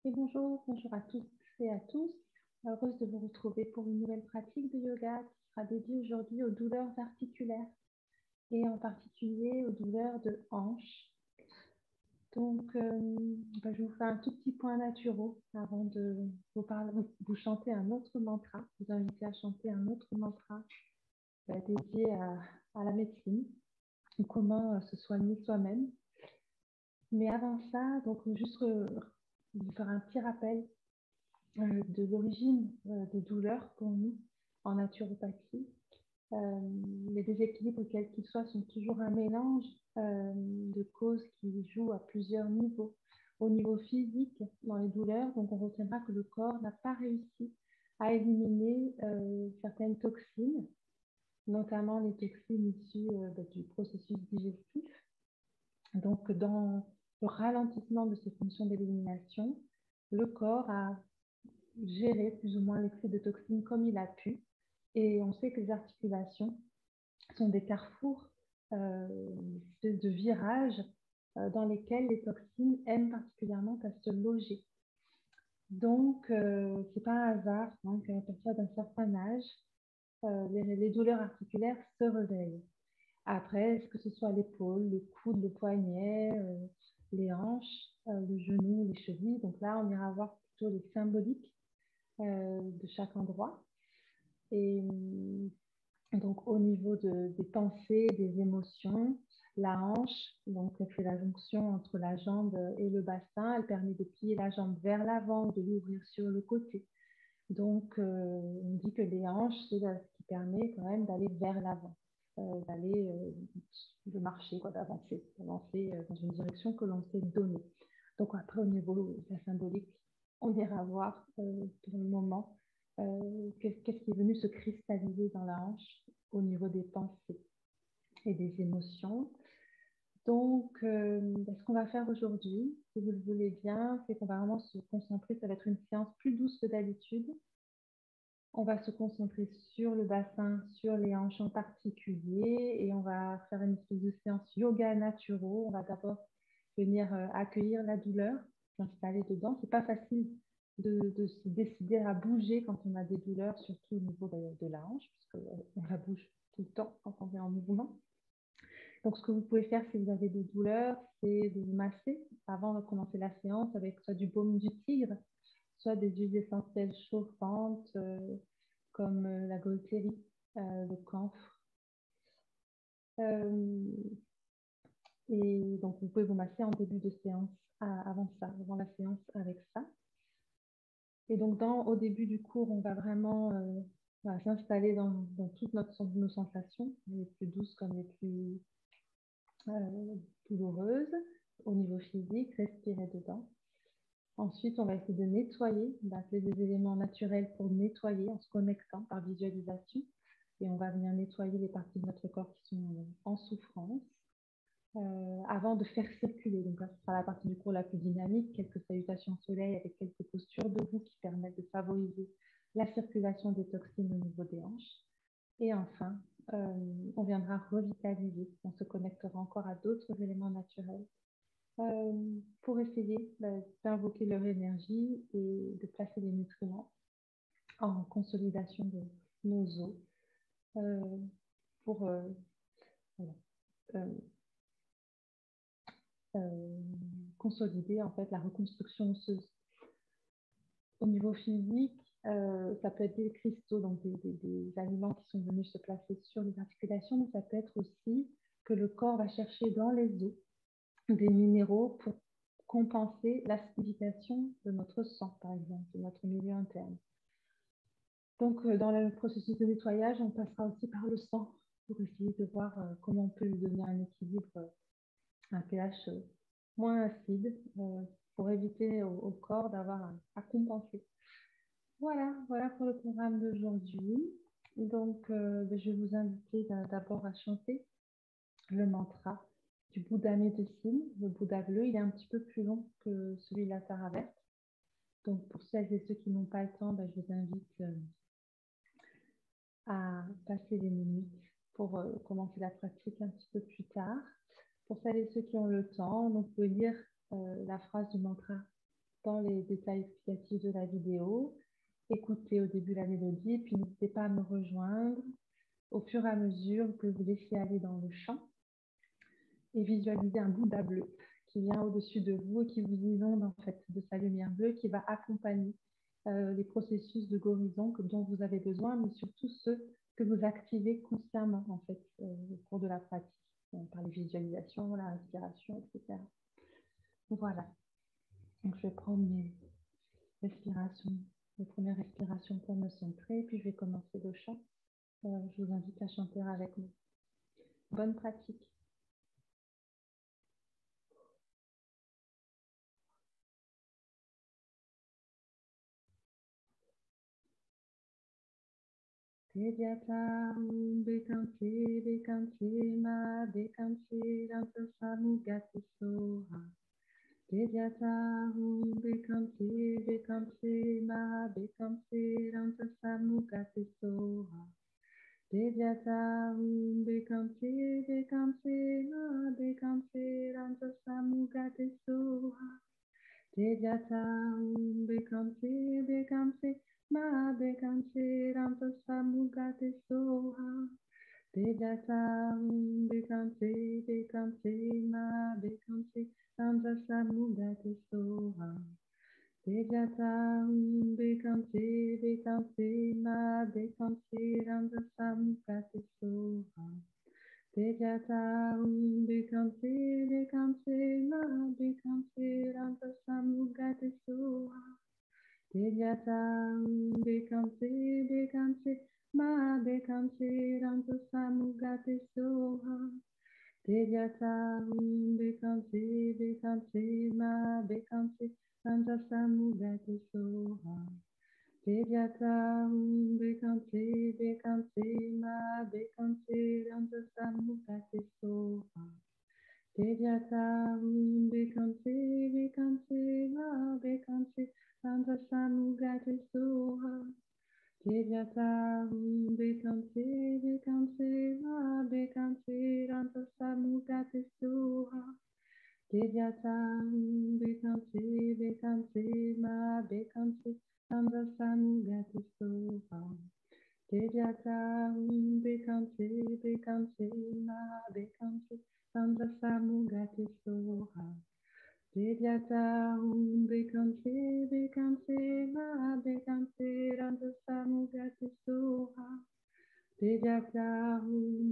Et bonjour à toutes et à tous. Heureuse de vous retrouver pour une nouvelle pratique de yoga qui sera dédiée aujourd'hui aux douleurs articulaires et en particulier aux douleurs de hanches. Donc, je vous fais un tout petit point naturel avant de vous chanter un autre mantra, vous inviter à chanter un autre mantra dédié à la médecine ou comment se soigner soi-même. Mais avant ça, donc juste vous faire un petit rappel de l'origine des douleurs pour nous en naturopathie. Les déséquilibres, quels qu'ils soient, sont toujours un mélange de causes qui jouent à plusieurs niveaux. Au niveau physique, dans les douleurs, donc on retiendra que le corps n'a pas réussi à éliminer certaines toxines, notamment les toxines issues du processus digestif. Donc, dans le ralentissement de ces fonctions d'élimination, le corps a géré plus ou moins l'excès de toxines comme il a pu. Et on sait que les articulations sont des carrefours de virages dans lesquels les toxines aiment particulièrement à se loger. Donc, ce n'est pas un hasard hein, qu'à partir d'un certain âge, les douleurs articulaires se réveillent. Après, que ce soit l'épaule, le coude, le poignet, les hanches, le genou, les chevilles. Donc là, on ira voir plutôt les symboliques de chaque endroit. Et donc, au niveau des pensées, des émotions, la hanche, donc, elle fait la jonction entre la jambe et le bassin. Elle permet de plier la jambe vers l'avant ou de l'ouvrir sur le côté. Donc, on dit que les hanches, c'est ce qui permet quand même d'aller vers l'avant, de marcher, d'avancer dans une direction que l'on s'est donnée. Donc, après, au niveau de la symbolique, on ira voir pour le moment qu'est-ce qui est venu se cristalliser dans la hanche au niveau des pensées et des émotions. Donc, ce qu'on va faire aujourd'hui, si vous le voulez bien, c'est qu'on va vraiment se concentrer, ça va être une séance plus douce que d'habitude. On va se concentrer sur le bassin, sur les hanches en particulier, et on va faire une espèce de séance yoga naturel. On va d'abord venir accueillir la douleur, s'installer dedans. C'est pas facile de se décider à bouger quand on a des douleurs, surtout au niveau de la hanche, puisqu'on la bouge tout le temps quand on est en mouvement. Donc, ce que vous pouvez faire si vous avez des douleurs, c'est de vous masser avant de commencer la séance avec soit du baume du tigre, soit des huiles essentielles chauffantes comme la Gaultérie, le camphre. Et donc, vous pouvez vous masser en début de séance, avant la séance avec ça. Et donc, au début du cours, on va vraiment s'installer dans toutes nos sensations, les plus douces comme les plus douloureuses, au niveau physique, respirer dedans. Ensuite, on va essayer de nettoyer, d'appeler des éléments naturels pour nettoyer en se connectant par visualisation. Et on va venir nettoyer les parties de notre corps qui sont en souffrance avant de faire circuler. Donc là, ce sera la partie du cours la plus dynamique, quelques salutations au soleil avec quelques postures debout qui permettent de favoriser la circulation des toxines au niveau des hanches. Et enfin, on viendra revitaliser, on se connectera encore à d'autres éléments naturels pour essayer d'invoquer leur énergie et de placer les nutriments en consolidation de nos os pour consolider en fait la reconstruction osseuse. Au niveau physique, ça peut être des cristaux, donc des aliments qui sont venus se placer sur les articulations, mais ça peut être aussi que le corps va chercher dans les os des minéraux pour compenser l'acidification de notre sang, par exemple, de notre milieu interne. Donc, dans le processus de nettoyage, on passera aussi par le sang pour essayer de voir comment on peut lui donner un équilibre, un pH moins acide, pour éviter au corps d'avoir à compenser. Voilà pour le programme d'aujourd'hui. Donc, je vais vous inviter d'abord à chanter le mantra du Bouddha médecine, le Bouddha bleu. Il est un petit peu plus long que celui de la Tara verte. Donc, pour celles et ceux qui n'ont pas le temps, je vous invite à passer les minutes pour commencer la pratique un petit peu plus tard. Pour celles et ceux qui ont le temps, vous pouvez lire la phrase du mantra dans les détails explicatifs de la vidéo. Écoutez au début la mélodie, puis n'hésitez pas à me rejoindre. Au fur et à mesure, vous pouvez vous laisser aller dans le chant et visualiser un Bouddha bleu qui vient au-dessus de vous et qui vous inonde en fait de sa lumière bleue qui va accompagner les processus de guérison dont vous avez besoin, mais surtout ceux que vous activez consciemment en fait au cours de la pratique, par les visualisations, la respiration, etc. Voilà. Donc je vais prendre mes respirations, les premières respirations pour me centrer, puis je vais commencer le chant. Je vous invite à chanter avec moi. Bonne pratique. Tedyata bekanti bekanti ma bekanti ranta samugati soha. Tedyata bekanti bekanti ma bekanti ranta samugati soha. Tedyata bekanti bekanti ma bekanti ranta samugati soha. Tedyata bekanti bekanti ma bekanti ranta samugati soha. Tedyata bekanti bekanti ma bekanti ranta samugati soha. Tedyata bekanti bekanti ma bekanti ranta samugati soha. Tedyata bekanti bekanti ma bekanti ranta samugati soha. Tedyata bekanti bekanti ma bekanti ranta samugati soha. Tedyata bekanti bekanti ma bekanti ranta samugati soha. Tedyata bekanti bekanti ma bekanti ranta samugati soha. Tedyata bekanti bekanti ma bekanti ranta samugati soha. Tedyata bekanti bekanti ma bekanti ranta samugati soha. Tedyata bekanti bekanti ma bekanti ranta samugati soha. Tedyata bekanti bekanti ma bekanti ranta samugati soha. Tedyata bekanti bekanti ma bekanti ranta samugati soha. Tedyata bekanti bekanti ma bekanti ranta samugati soha. Tedyata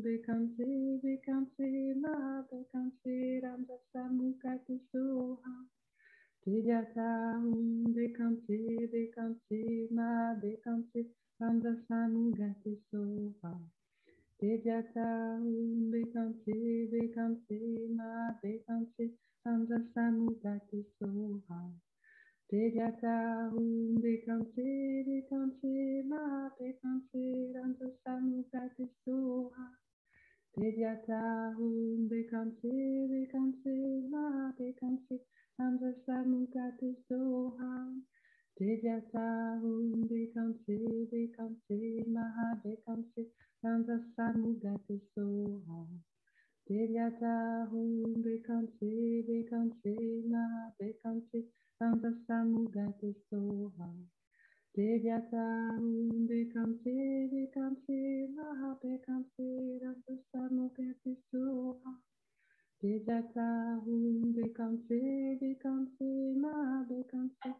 bekanti bekanti ma bekanti ranta samugati soha. Tedyata bekanti bekanti ma bekanti ranta samugati soha. Tedyata bekanti bekanti ma bekanti ranta samugati soha. Tedyata bekanti bekanti ma bekanti ranta samugati soha. Tedyata bekanti bekanti ma bekanti ranta samugati soha. Tedyata bekanti bekanti ma bekanti ranta samugati soha. Tedyata bekanti bekanti ma bekanti ranta samugati soha. Tedyata bekanti bekanti ma bekanti ranta samugati soha. Tedyata bekanti bekanti ma bekanti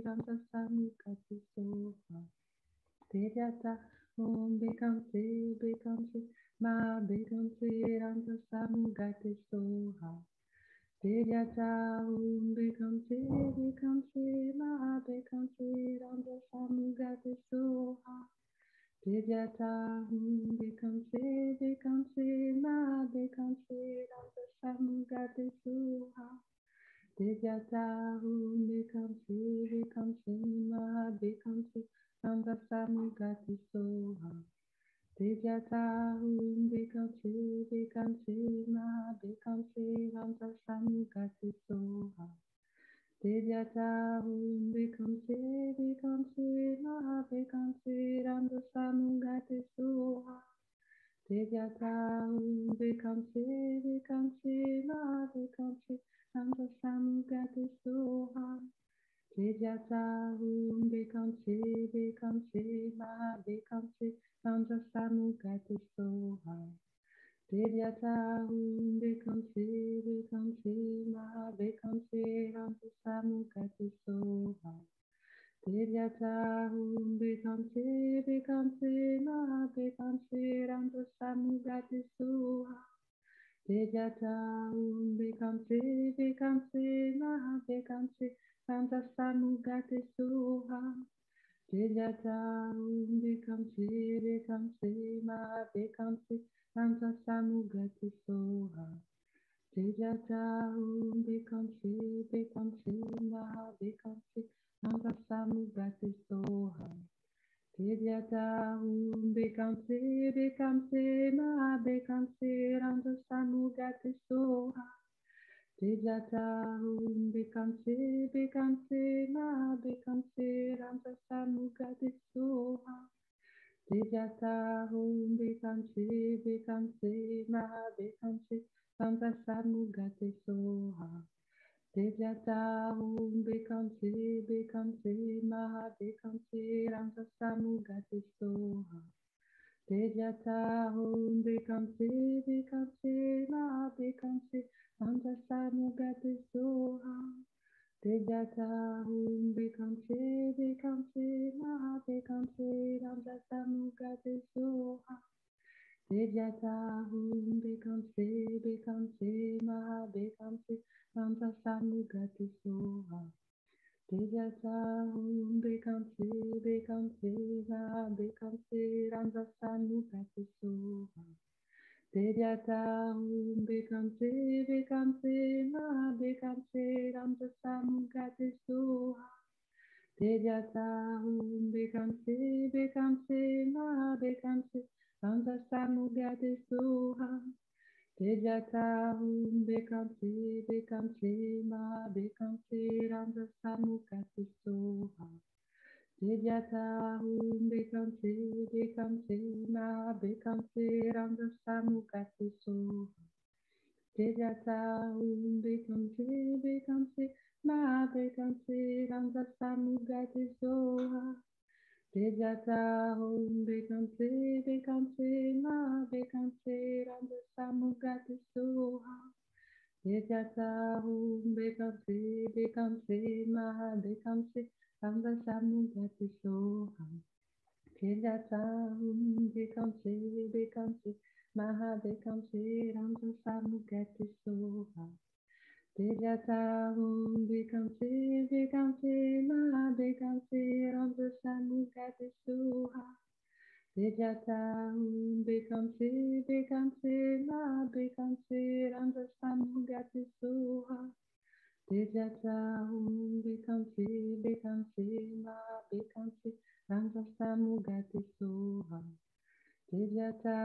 ranta samugati soha. Tedyata bekanti bekanti ma bekanti ranta samugati soha. Tedyata bekanti bekanti ma bekanti ranta samugati soha. Tedyata bekanti bekanti ma bekanti ranta samugati soha. Tedyata bekanti bekanti ma bekanti ranta samugati soha. Tedyata bekanti bekanti ma bekanti ranta samugati soha. Tedyata bekanti bekanti ma bekanti ranta samugati soha. Devyata Bekanse Bekanse Ma Bekanse Santa Samugate Soha Devyata Bekanse Bekanse Ma Bekanse Santa Samugate Soha Devyata Bekanse Bekanse Ma Bekanse Santa Samugate Soha Devyata Bekanse Bekanse Ma Bekanse Santa Samugate Soha Devyata Bekanse Bekanse Ma Bekanse Santa Samugate Soha Devyata Bekanse Bekanse Ma Bekanse Santa Samugate Soha Devyata Bekanse Bekanse Ma Bekanse Santa Samugate Soha Devyata Bekanse Bekanse Ma Bekanse Santa Samugate Soha Devyata Bekanse Bekanse Ma Bekanse Santa Samugate Soha Devyata Bekanse Bekanse Ma Bekanse Santa Samugate Soha Devyata Bekanse Bekanse Ma Bekanse Santa Samugate Soha Devyata Bekanse Bekanse Ma Bekanse Santa Samugate Soha Devyata Bekanse Bekanse Ma Bekanse Santa Samugate Soha Devyata Bekanse Bekanse Ma Bekanse Santa Samugate Soha Devyata Bekanse Bekanse Ma Bekanse Santa Samugate Soha Devyata Bekanse Bekanse Ma Bekanse Santa Samugate Soha Devyata Bekanse Bekanse Ma Bekanse Santa Samugate Soha Devyata Bekanse Bekanse Ma Bekanse Santa Samugate Soha Devyata Bekanse Bekanse Ma Bekanse Santa Samugate Soha Devyata Bekanse Bekanse Ma Bekanse Santa Samugate Soha Devyata Bekanse Bekanse Ma Bekanse Santa Samugate Soha Devyata Bekanse Bekanse Ma Bekanse Santa Samugate Soha Devyata Bekanse Bekanse Ma Bekanse Santa Samugate Soha Devyata Bekanse Bekanse Ma Bekanse Santa Samugate Soha Devyata Bekanse Bekanse Ma Bekanse Santa Samugate Soha Devyata Bekanse Bekanse Ma Bekanse Santa Samugate Soha Devyata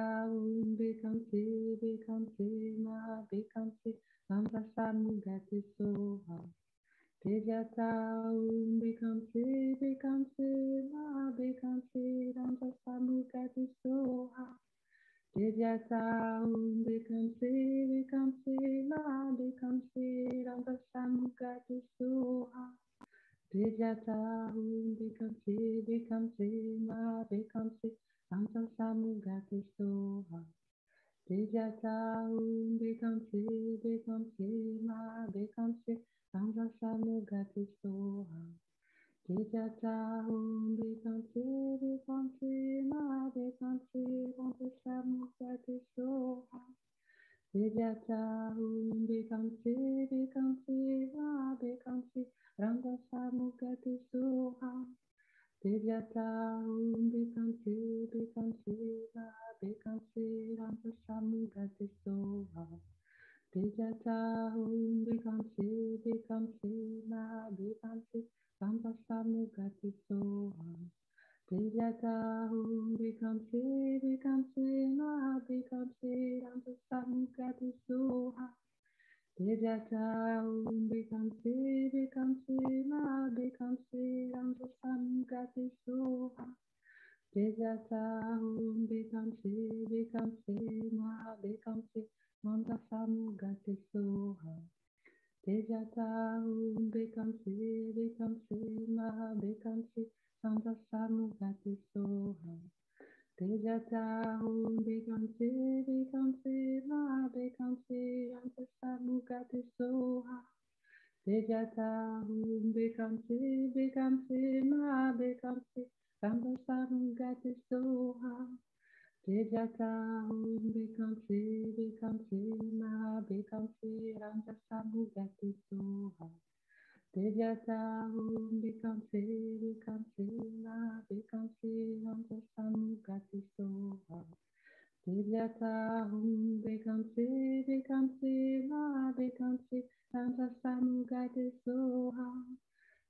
Bekanse Bekanse Ma Bekanse Santa Samugate Soha Devyata Bekanse Bekanse Ma Bekanse Santa Samugate Soha Devyata Bekanse Bekanse Ma Bekanse Santa Samugate Soha Devyata Bekanse Bekanse Ma Bekanse Santa Samugate Soha Devyata Bekanse Bekanse Ma Bekanse Santa Samugate Soha Devyata Bekanse Bekanse Ma Bekanse Santa Samugate Soha Devyata Bekanse Bekanse Ma Bekanse Santa Samugate Soha Devyata Bekanse Bekanse Ma Bekanse Santa Samugate Soha Devyata Bekanse Bekanse Ma Bekanse Santa Samugate Soha Devyata Bekanse Bekanse Ma Bekanse Santa Samugate Soha Devyata Bekanse Bekanse Ma Bekanse Santa Samugate Soha Tejata Om Bekamse Bekamse Maha Bekamse Manda Samugate Soha. Tejata Om Bekamse Bekamse Maha Bekamse Manda Samugate Soha. Tejata Om Bekamse Bekamse Maha Bekamse Manda Samugate Soha. Tejata Om Bekamse Bekamse Maha Bekamse Manda Samugate Soha. Tejata Om Bekamse Bekamse Maha Bekamse Manda Samugate Soha. Tejata Om Bekamse Bekamse Maha Bekamse Manda Samugate Soha. Tejata Om Bekamse Bekamse Maha Bekamse Manda Samugate Soha.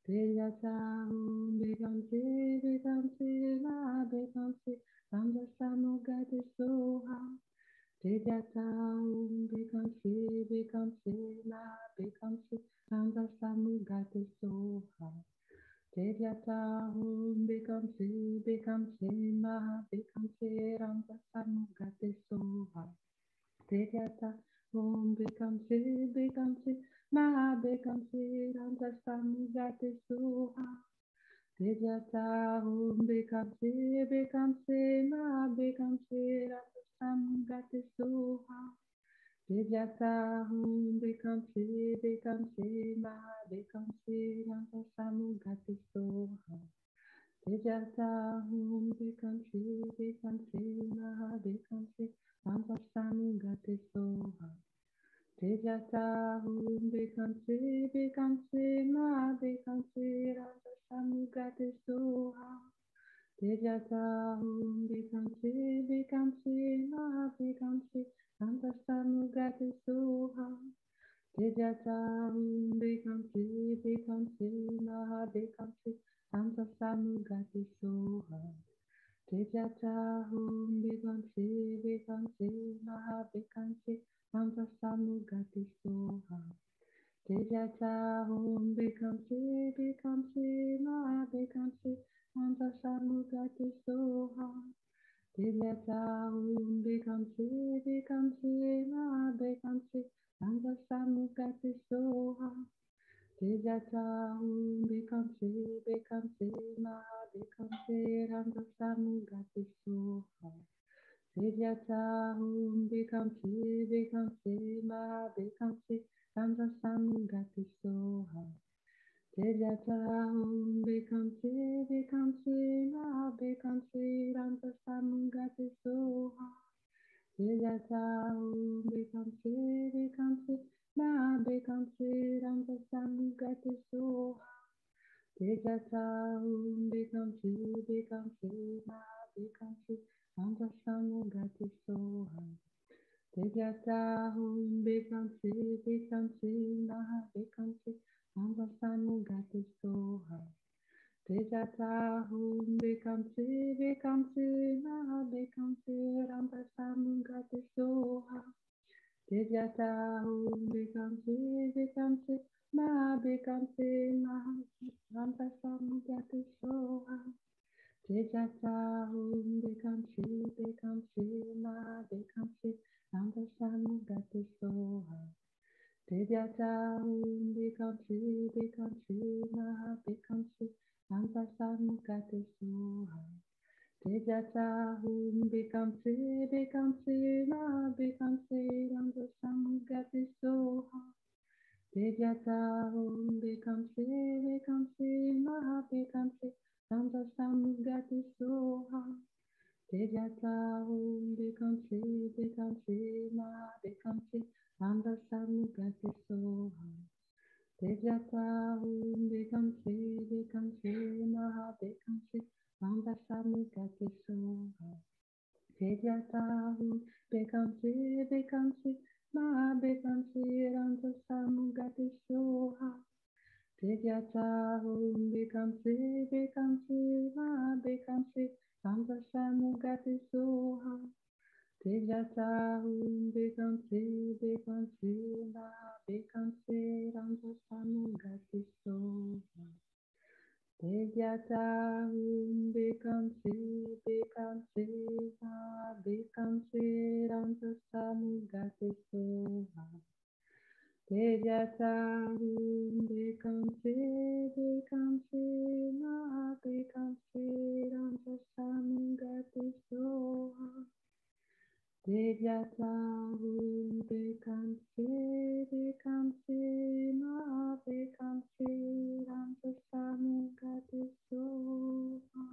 Tejata Om Bekamse Bekamse Maha Bekamse Manda Samugate Soha. Tejata Om Bekamse Bekamse Maha Bekamse Manda Samugate Soha. Tejata Om Bekamse Bekamse Maha Bekamse Manda Samugate Soha. Tejata Om Bekamse Bekamse Maha Bekamse Manda Samugate Soha. Tejata Om Bekamse Bekamse Maha Bekamse Manda Samugate Soha. Tejata Om Bekamse Bekamse Maha Bekamse Manda Samugate Soha. Tejata Om Bekamse Bekamse Maha Bekamse Manda Samugate Soha. Tejata Om Bekamse Bekamse Maha Bekamse Manda Samugate Soha. Tejata Om Bekamse Bekamse Maha Bekamse Manda Samugate Soha. Tejata Om Bekamse Bekamse Maha Bekamse Manda Samugate Soha. Tejata Om Bekamse Bekamse Maha Bekamse Manda Samugate Soha. Tejata Om Bekamse Bekamse Maha Bekamse Manda Samugate Soha. Tejata Om Bekamse Bekamse Maha Bekamse Manda Samugate Soha. Tejata Om Bekamse Bekamse Maha Bekamse Manda Samugate Soha. Tejata Om Bekamse Bekamse Maha Bekamse Manda Samugate Soha. Tejata Om Bekamse Bekamse Maha Bekamse Manda Samugate Soha. Tejata Om Bekamse Bekamse Maha Bekamse Manda Samugate Soha. Tejata Om Bekamse Bekamse Maha Bekamse Manda Samugate Soha. Tejata Om Bekamse Bekamse Maha Bekamse Manda Samugate Soha. Tejata Om Bekamse Bekamse Maha Bekamse Manda Samugate Soha. Tejata Om Bekamse Bekamse Maha Bekamse Manda Samugate Soha. Tejata Om Bekamse Bekamse Maha Bekamse Manda Samugate Soha. Tejata Om Bekamse Bekamse Maha Bekamse Manda Samugate Soha. Tejata Om Bekamse Bekamse Maha Bekamse Manda Samugate Soha. Tejata Om Bekamse Bekamse Maha Bekamse Manda Samugate Soha. Tejata Om Bekamse Bekamse Maha Bekamse Manda Samugate Soha. Tejata Om Bekamse Bekamse Maha Bekamse Manda Samugate Soha. Tejata Om Bekamse Bekamse Maha Bekamse Manda Samugate Soha. Tejata Om Bekamse Bekamse Maha Bekamse Manda Samugate Soha. Tejata Om Bekamse Bekamse Maha Bekamse Manda Samugate Soha. Tejata Om Bekamse Devyatarum dekamse dekamse ma dekamse ramsasamgati soha. Devyatarum dekamse dekamse ma dekamse ramsasamgati soha.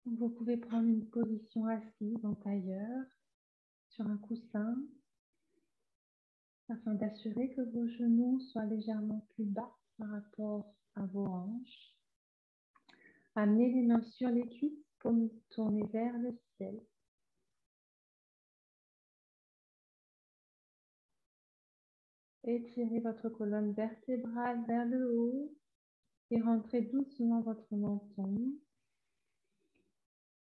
Vous pouvez prendre une position assise en tailleur sur un coussin afin d'assurer que vos genoux soient légèrement plus bas par rapport à vos hanches. Amenez les mains sur les cuisses, paumes tournées vers le ciel. Étirez votre colonne vertébrale vers le haut et rentrez doucement votre menton.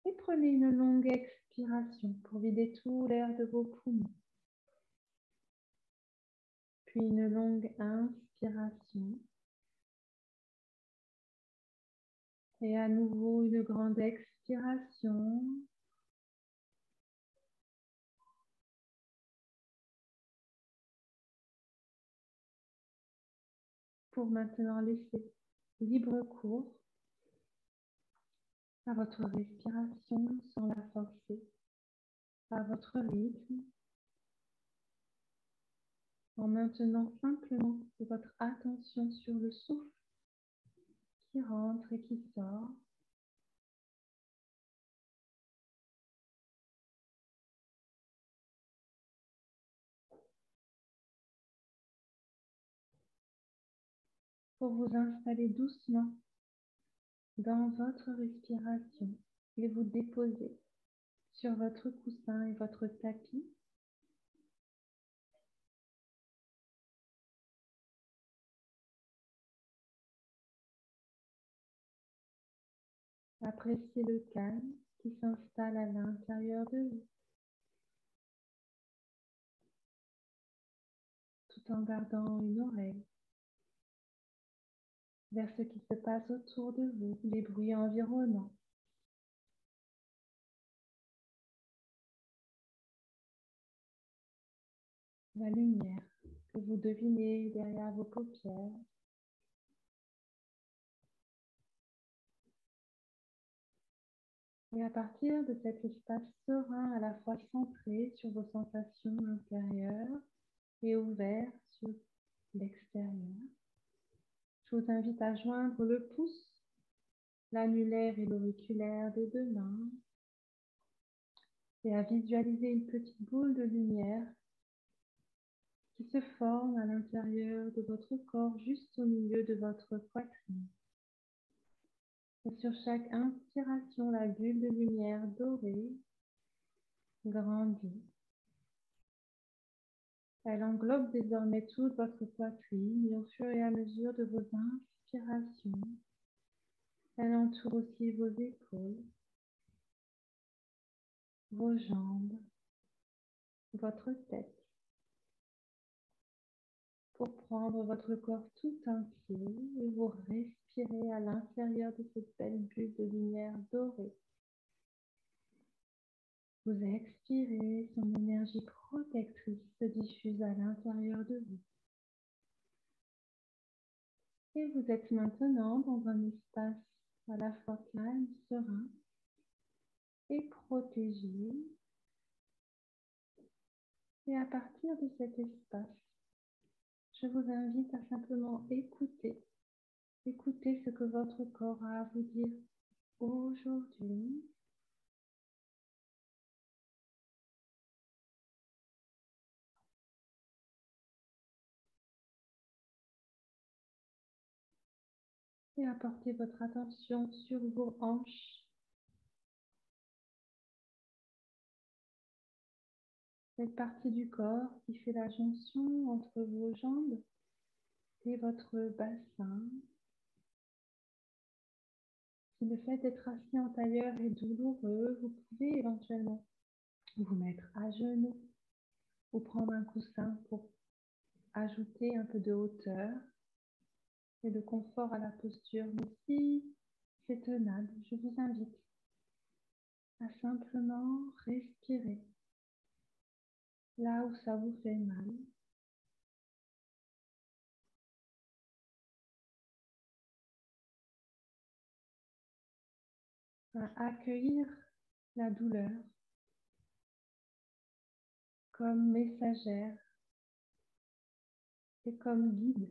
Et prenez une longue expiration pour vider tout l'air de vos poumons. Puis une longue inspiration. Et à nouveau une grande expiration. Pour maintenant laisser libre cours à votre respiration sans la forcer, à votre rythme, en maintenant simplement votre attention sur le souffle qui rentre et qui sort. Pour vous installer doucement dans votre respiration et vous déposer sur votre coussin et votre tapis. Appréciez le calme qui s'installe à l'intérieur de vous, tout en gardant une oreille vers ce qui se passe autour de vous, les bruits environnants. La lumière que vous devinez derrière vos paupières. Et à partir de cet espace serein, à la fois centré sur vos sensations intérieures et ouvert sur l'extérieur, je vous invite à joindre le pouce, l'annulaire et l'auriculaire des deux mains et à visualiser une petite boule de lumière qui se forme à l'intérieur de votre corps, juste au milieu de votre poitrine. Et sur chaque inspiration, la bulle de lumière dorée grandit. Elle englobe désormais toute votre poitrine et au fur et à mesure de vos inspirations, elle entoure aussi vos épaules, vos jambes, votre tête, pour prendre votre corps tout entier et vous respirer à l'intérieur de cette belle bulle de lumière dorée. Vous expirez, son énergie protectrice se diffuse à l'intérieur de vous. Et vous êtes maintenant dans un espace à la fois calme, serein et protégé. Et à partir de cet espace, je vous invite à simplement écouter ce que votre corps a à vous dire aujourd'hui. Et apportez votre attention sur vos hanches, cette partie du corps qui fait la jonction entre vos jambes et votre bassin. Si le fait d'être assis en tailleur est douloureux, vous pouvez éventuellement vous mettre à genoux ou prendre un coussin pour ajouter un peu de hauteur et de confort à la posture. Mais si c'est tenable, je vous invite à simplement respirer là où ça vous fait mal. À accueillir la douleur comme messagère et comme guide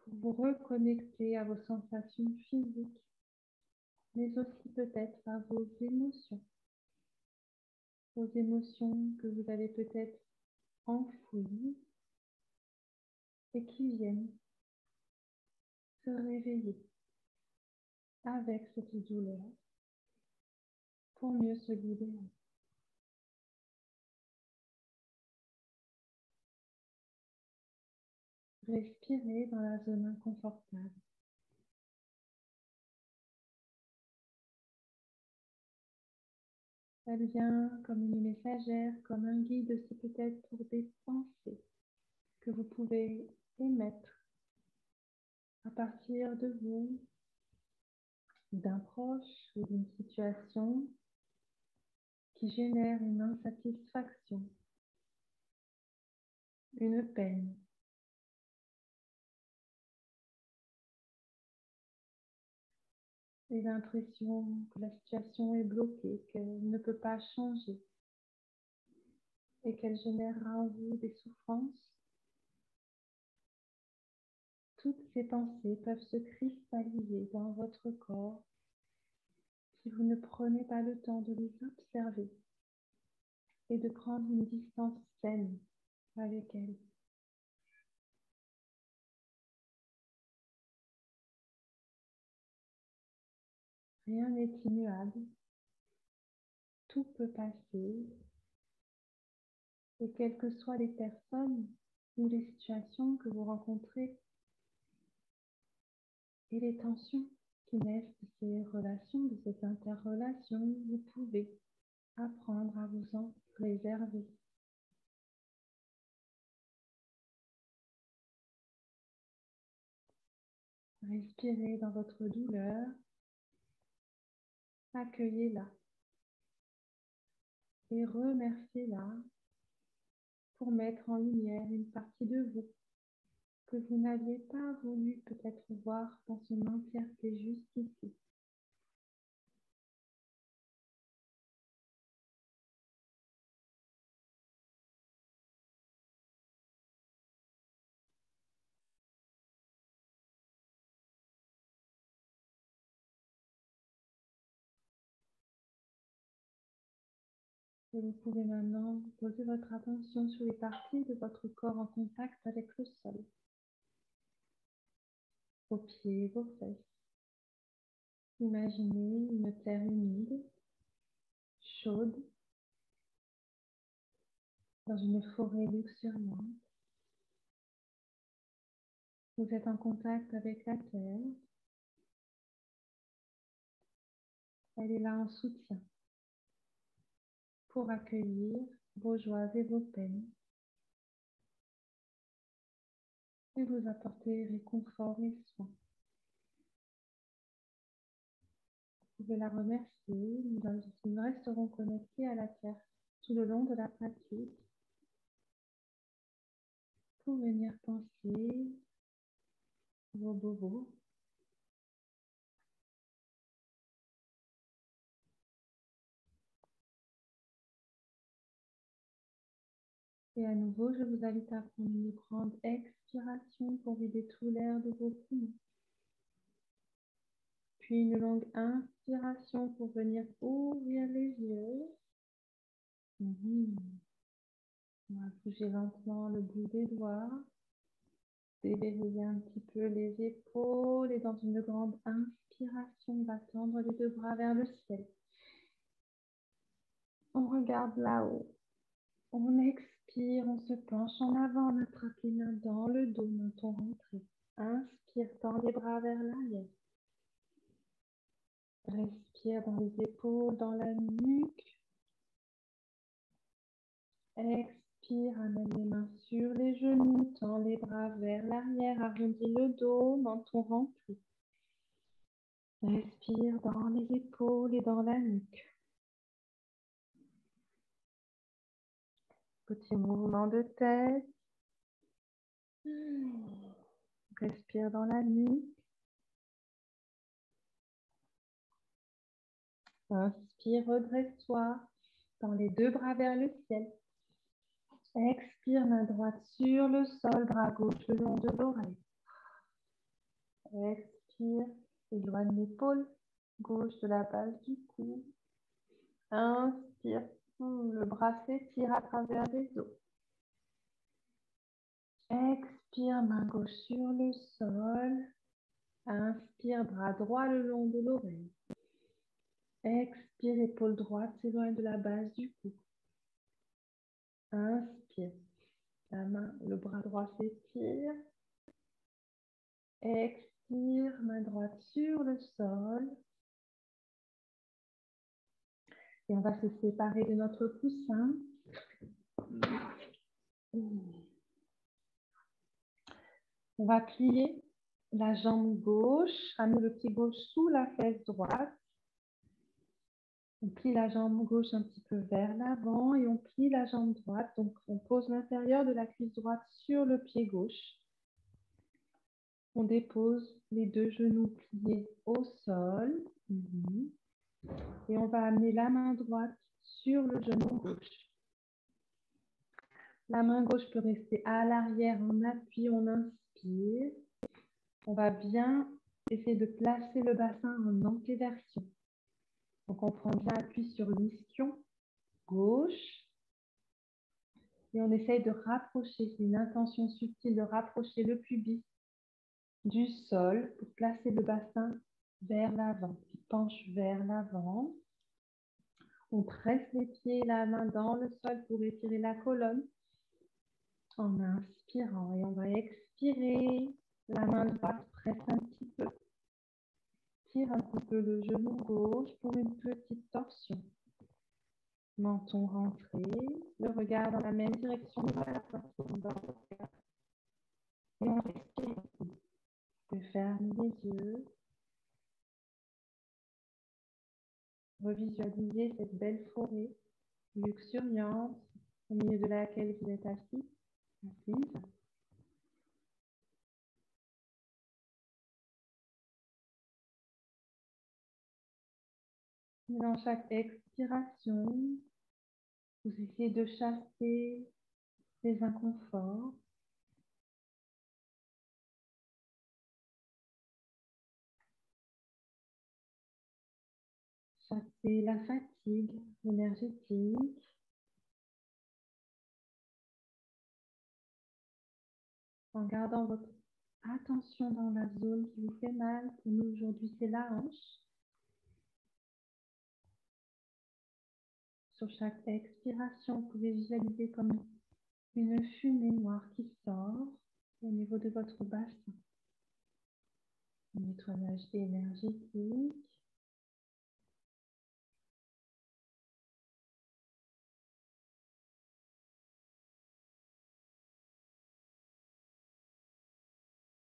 pour vous reconnecter à vos sensations physiques, mais aussi peut-être à vos émotions que vous avez peut-être enfouies et qui viennent se réveiller avec cette douleur pour mieux se libérer. Respirez dans la zone inconfortable. Elle vient comme une messagère, comme un guide aussi peut-être pour des pensées que vous pouvez émettre à partir de vous, d'un proche ou d'une situation qui génère une insatisfaction, une peine. Et l'impression que la situation est bloquée, qu'elle ne peut pas changer et qu'elle générera en vous des souffrances. Toutes ces pensées peuvent se cristalliser dans votre corps si vous ne prenez pas le temps de les observer et de prendre une distance saine avec elles. Rien n'est immuable, tout peut passer, et quelles que soient les personnes ou les situations que vous rencontrez et les tensions qui naissent de ces relations, de cette interrelation, vous pouvez apprendre à vous en préserver. Respirez dans votre douleur, accueillez-la et remerciez-la pour mettre en lumière une partie de vous que vous n'aviez pas voulu peut-être voir dans son entièreté jusqu'ici. Et vous pouvez maintenant poser votre attention sur les parties de votre corps en contact avec le sol. Vos pieds, vos fesses. Imaginez une terre humide, chaude, dans une forêt luxuriante. Vous êtes en contact avec la terre. Elle est là en soutien pour accueillir vos joies et vos peines et vous apporter réconfort et soin. Vous pouvez la remercier. Nous resterons connectés à la terre tout le long de la pratique pour venir penser vos bobos. Et à nouveau, je vous invite à prendre une grande expiration pour vider tout l'air de vos poumons. Puis une longue inspiration pour venir ouvrir les yeux. On va bouger lentement le bout des doigts. Déverrouiller un petit peu les épaules et dans une grande inspiration, on va tendre les deux bras vers le ciel. On regarde là-haut. On expire, on se penche en avant, on attrape les mains dans le dos, menton rentré. Inspire, tend les bras vers l'arrière. Respire dans les épaules, dans la nuque. Expire, amène les mains sur les genoux, tend les bras vers l'arrière, arrondis le dos, menton rentré. Respire dans les épaules et dans la nuque. Petit mouvement de tête. Respire dans la nuque. Inspire, redresse-toi. Tends les deux bras vers le ciel. Expire, main droite sur le sol, bras gauche le long de l'oreille. Expire, éloigne l'épaule gauche de la base du cou. Inspire, le bras s'étire à travers les os. Expire, main gauche sur le sol. Inspire, bras droit le long de l'oreille. Expire, épaule droite s'éloigne de la base du cou. Inspire, le bras droit s'étire. Expire, main droite sur le sol. Et on va se séparer de notre coussin. On va plier la jambe gauche, amener le pied gauche sous la fesse droite. On plie la jambe gauche un petit peu vers l'avant et on plie la jambe droite. Donc, on pose l'intérieur de la cuisse droite sur le pied gauche. On dépose les deux genoux pliés au sol. Et on va amener la main droite sur le genou gauche. La main gauche peut rester à l'arrière en appui, on inspire. On va bien essayer de placer le bassin en antéversion. Donc, on prend bien appui sur l'ischion gauche. Et on essaye de rapprocher, c'est une intention subtile, de rapprocher le pubis du sol pour placer le bassin vers l'avant. Il penche vers l'avant. On presse les pieds et la main dans le sol pour étirer la colonne en inspirant. Et on va expirer. La main droite presse un petit peu. Tire un petit peu le genou gauche pour une petite torsion. Menton rentré. Le regard dans la même direction que la poitrine dans le regard. Et on respire. Vous pouvez fermer les yeux. Revisualisez cette belle forêt luxuriante au milieu de laquelle vous êtes assis, assise. Dans chaque expiration, vous essayez de chasser les inconforts. Chasser la fatigue énergétique. En gardant votre attention dans la zone qui vous fait mal. Pour nous aujourd'hui, c'est la hanche. Sur chaque expiration, vous pouvez visualiser comme une fumée noire qui sort au niveau de votre bassin. Un nettoyage énergétique.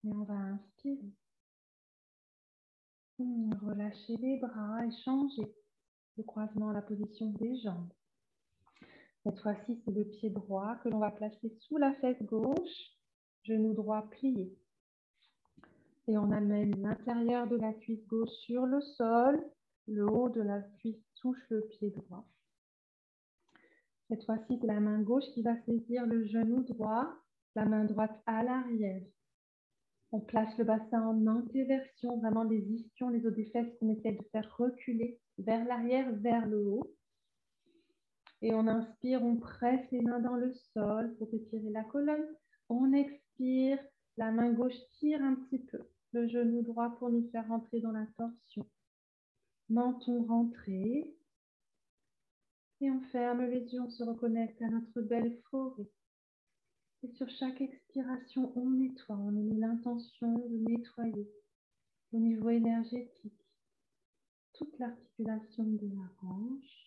Et on va inspirer. Relâchez les bras et changez le croisement à la position des jambes. Cette fois-ci, c'est le pied droit que l'on va placer sous la fesse gauche, genou droit plié. Et on amène l'intérieur de la cuisse gauche sur le sol, le haut de la cuisse touche le pied droit. Cette fois-ci, c'est la main gauche qui va saisir le genou droit, la main droite à l'arrière. On place le bassin en antéversion, vraiment les ischions, les os des fesses qu'on essaie de faire reculer vers l'arrière, vers le haut. Et on inspire, on presse les mains dans le sol pour étirer la colonne. On expire, la main gauche tire un petit peu le genou droit pour nous faire rentrer dans la torsion. Menton rentré. Et on ferme les yeux, on se reconnecte à notre belle forêt. Et sur chaque expiration, on nettoie, on met l'intention de nettoyer au niveau énergétique toute l'articulation de la hanche.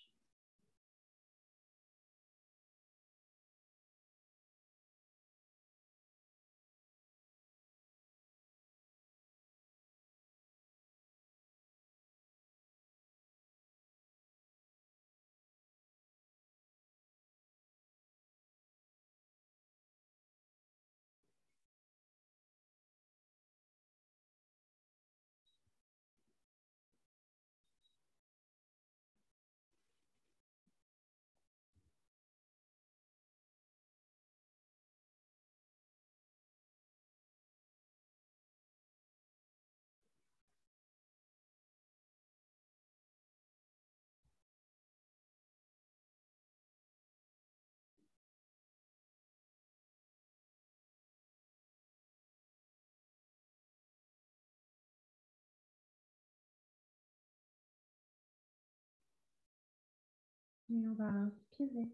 Et on va inspirer.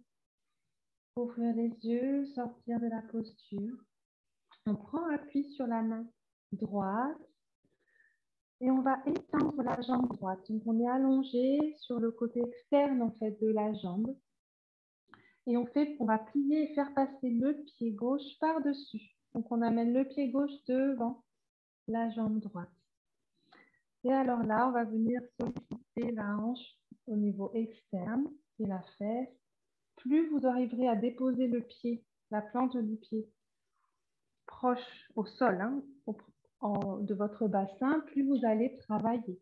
Ouvrir les yeux, sortir de la posture. On prend appui sur la main droite et on va étendre la jambe droite. Donc on est allongé sur le côté externe en fait de la jambe. Et on va plier et faire passer le pied gauche par-dessus. Donc on amène le pied gauche devant la jambe droite. Et alors là, on va venir solliciter la hanche au niveau externe et la fesse. Plus vous arriverez à déposer le pied, la plante du pied, proche au sol, hein, de votre bassin, plus vous allez travailler.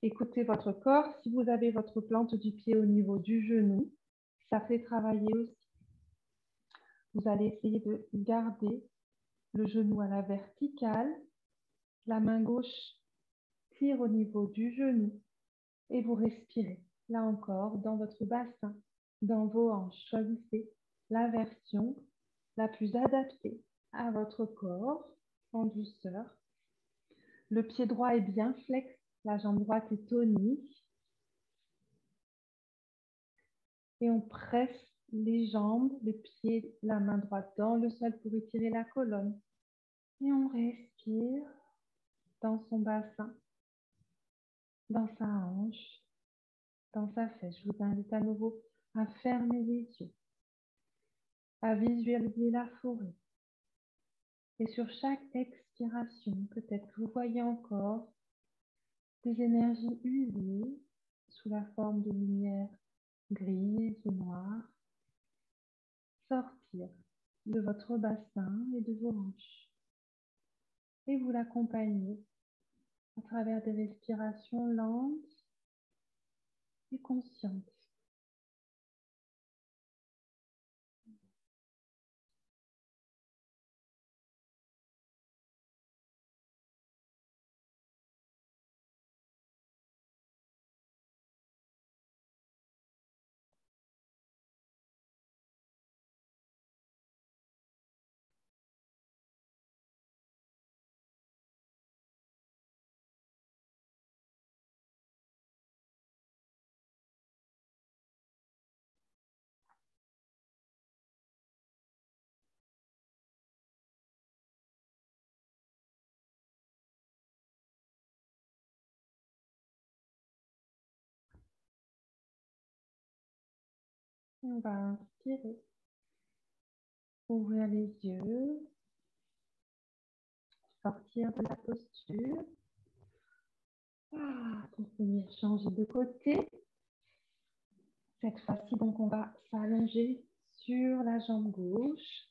Écoutez votre corps. Si vous avez votre plante du pied au niveau du genou, ça fait travailler aussi. Vous allez essayer de garder le genou à la verticale. La main gauche tire au niveau du genou et vous respirez. Là encore, dans votre bassin, dans vos hanches, choisissez la version la plus adaptée à votre corps en douceur. Le pied droit est bien flex, la jambe droite est tonique. Et on presse les jambes, les pieds, la main droite dans le sol pour étirer la colonne. Et on respire dans son bassin, dans sa hanche, dans sa fesse. Je vous invite à nouveau à fermer les yeux, à visualiser la forêt. Et sur chaque expiration, peut-être que vous voyez encore des énergies usées sous la forme de lumière grise ou noire sortir de votre bassin et de vos hanches. Et vous l'accompagnez à travers des respirations lentes et conscientes. On va inspirer, ouvrir les yeux, sortir de la posture. Pour venir changer de côté. Cette fois-ci, donc, on va s'allonger sur la jambe gauche,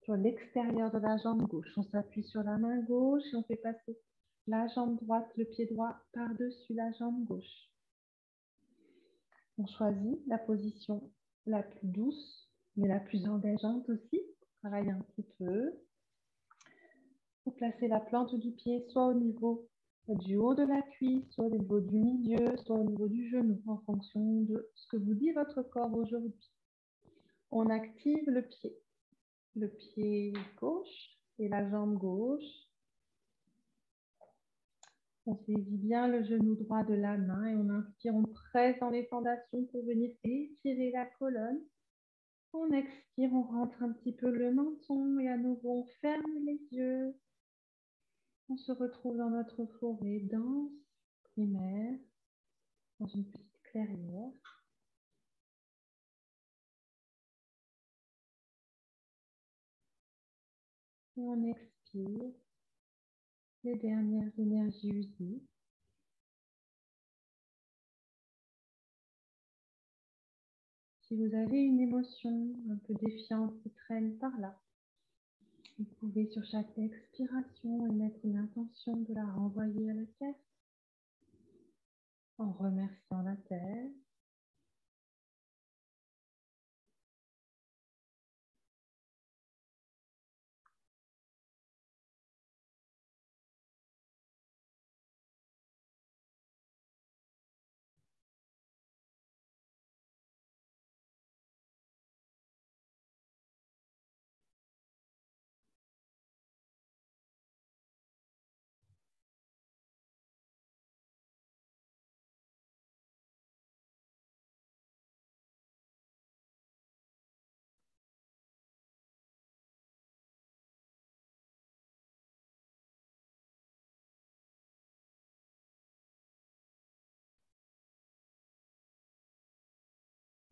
sur l'extérieur de la jambe gauche. On s'appuie sur la main gauche et on fait passer la jambe droite, le pied droit par-dessus la jambe gauche. On choisit la position la plus douce, mais la plus engageante aussi. Travaille un petit peu. Vous placez la plante du pied soit au niveau du haut de la cuisse, soit au niveau du milieu, soit au niveau du genou, en fonction de ce que vous dit votre corps aujourd'hui. On active le pied gauche et la jambe gauche. On saisit bien le genou droit de la main et on inspire, on presse dans les fondations pour venir étirer la colonne. On expire, on rentre un petit peu le menton et à nouveau on ferme les yeux. On se retrouve dans notre forêt dense, primaire, dans une petite clairière. Et on expire les dernières énergies usées. Si vous avez une émotion un peu défiante qui traîne par là, vous pouvez sur chaque expiration émettre l'intention de la renvoyer à la terre en remerciant la terre.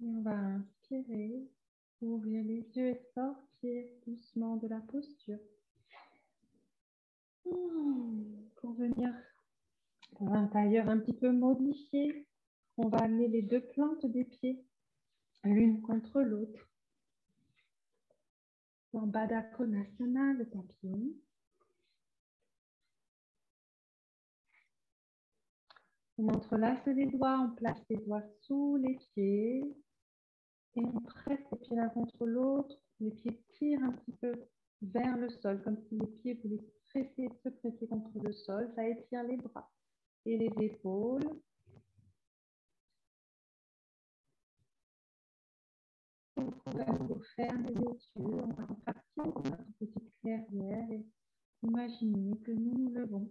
Et on va inspirer, ouvrir les yeux et sortir doucement de la posture. Pour venir dans un tailleur un petit peu modifié, on va amener les deux plantes des pieds l'une contre l'autre. En Baddha Konasana, le papillon. On entrelace les doigts, on place les doigts sous les pieds et on presse les pieds l'un contre l'autre. Les pieds tirent un petit peu vers le sol, comme si les pieds voulaient se presser contre le sol. Ça étire les bras et les épaules. On va fermer les yeux, on va repartir dans notre petite clairière et imaginer que nous nous levons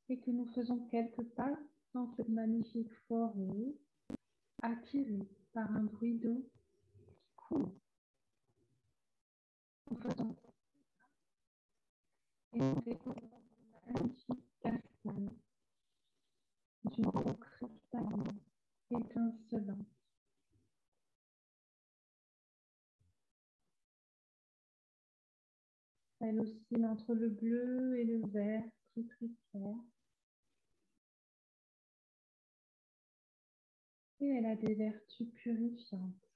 et que nous faisons quelques pas dans cette magnifique forêt, attirés par un bruit d'eau qui coule. Nous faisons et nous découvrons une magnifique cascade d'une eau cristalline, étincelante. Elle oscille entre le bleu et le vert, très très clair. Et elle a des vertus purifiantes.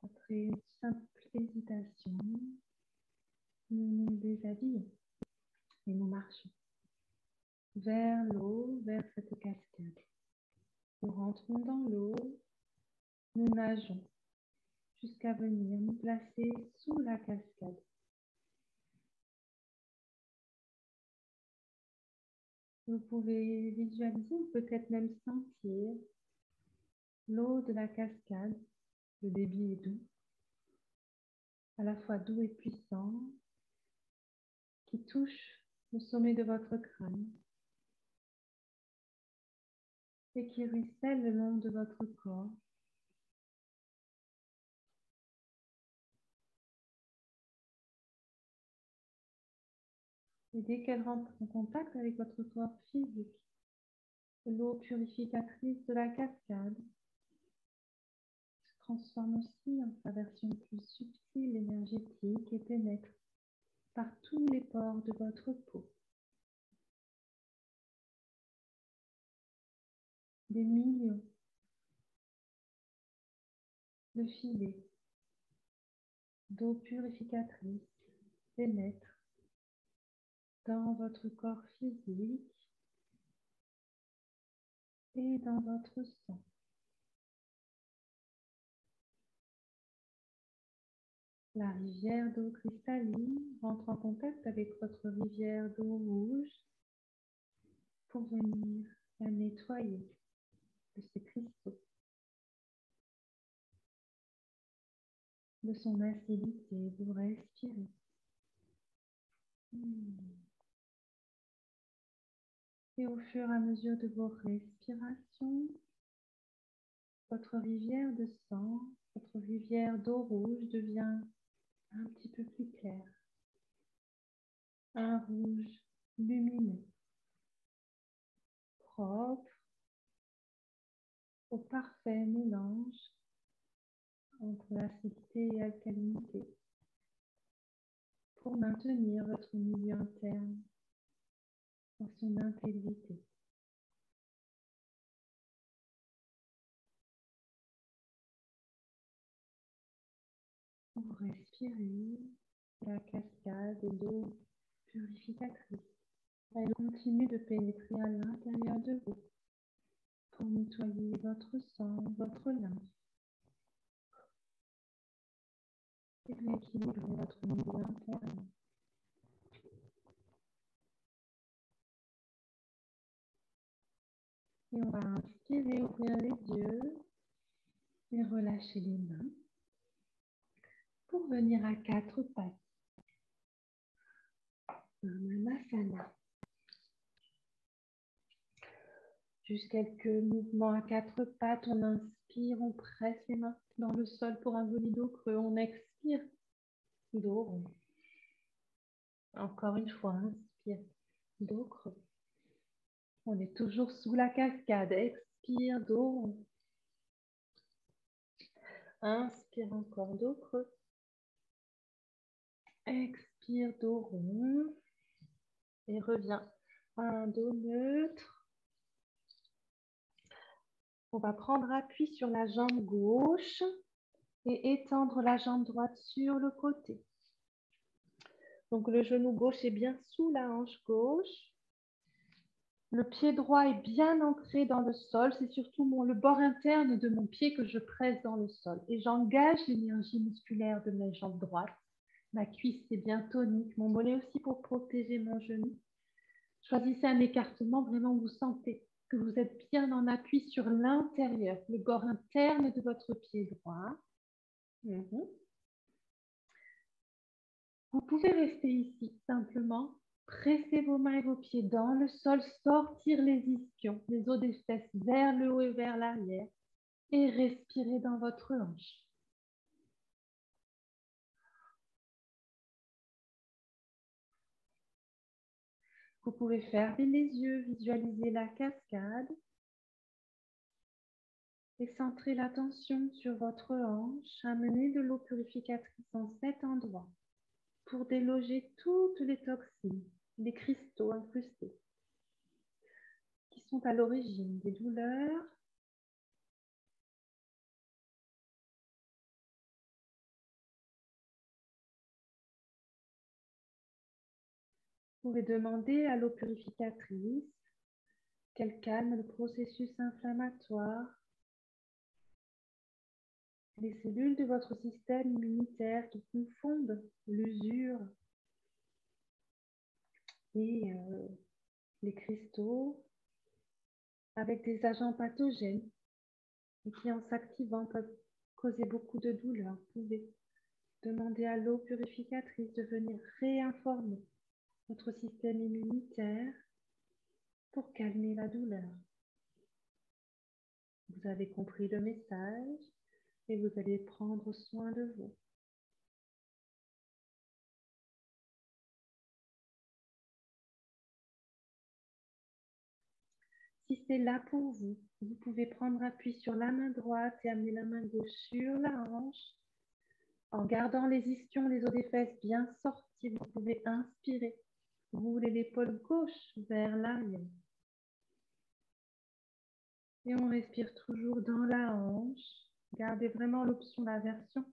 Après une simple hésitation, nous nous déshabillons et nous marchons vers l'eau, vers cette cascade. Nous rentrons dans l'eau, nous nageons jusqu'à venir nous placer sous la cascade. Vous pouvez visualiser ou peut-être même sentir l'eau de la cascade. Le débit est doux, à la fois doux et puissant, qui touche le sommet de votre crâne et qui ruisselle le long de votre corps. Et dès qu'elle rentre en contact avec votre corps physique, l'eau purificatrice de la cascade se transforme aussi en sa version plus subtile, énergétique et pénètre par tous les pores de votre peau. Des millions de filets d'eau purificatrice pénètrent dans votre corps physique et dans votre sang. La rivière d'eau cristalline rentre en contact avec votre rivière d'eau rouge pour venir la nettoyer de ses cristaux, de son acidité. Vous respirez Et au fur et à mesure de vos respirations, votre rivière de sang, votre rivière d'eau rouge devient un petit peu plus claire. Un rouge lumineux, propre, au parfait mélange entre acidité et alcalinité pour maintenir votre milieu interne dans son intégrité. Vous respirez la cascade d'eau purificatrice. Elle continue de pénétrer à l'intérieur de vous pour nettoyer votre sang, votre lymphe et rééquilibrer votre milieu interne. Et on va inspirer, ouvrir les yeux et relâcher les mains pour venir à quatre pattes. Namasana. Juste quelques mouvements à quatre pattes. On inspire, on presse les mains dans le sol pour un joli dos creux. On expire, dos rond. Encore une fois, inspire, dos creux. On est toujours sous la cascade. Expire, dos rond. Inspire encore, dos creux. Expire, dos rond. Et reviens à un dos neutre. On va prendre appui sur la jambe gauche et étendre la jambe droite sur le côté. Donc le genou gauche est bien sous la hanche gauche. Le pied droit est bien ancré dans le sol. C'est surtout le bord interne de mon pied que je presse dans le sol. Et j'engage l'énergie musculaire de ma jambe droite. Ma cuisse est bien tonique. Mon mollet aussi pour protéger mon genou. Choisissez un écartement vraiment où vous sentez que vous êtes bien en appui sur l'intérieur, le bord interne de votre pied droit. Vous pouvez rester ici, simplement. Pressez vos mains et vos pieds dans le sol, sortir les ischions, les os des fesses vers le haut et vers l'arrière et respirez dans votre hanche. Vous pouvez fermer les yeux, visualiser la cascade et centrer l'attention sur votre hanche. Amenez de l'eau purificatrice en cet endroit pour déloger toutes les toxines, les cristaux incrustés qui sont à l'origine des douleurs. Vous pouvez demander à l'eau purificatrice qu'elle calme le processus inflammatoire, les cellules de votre système immunitaire qui confondent l'usure et les cristaux avec des agents pathogènes et qui, en s'activant, peuvent causer beaucoup de douleur. Vous pouvez demander à l'eau purificatrice de venir réinformer votre système immunitaire pour calmer la douleur. Vous avez compris le message et vous allez prendre soin de vous. Si c'est là pour vous, vous pouvez prendre appui sur la main droite et amener la main gauche sur la hanche. En gardant les ischions, les os des fesses bien sortis, vous pouvez inspirer. Roulez l'épaule gauche vers l'arrière. Et on respire toujours dans la hanche. Gardez vraiment l'option, la version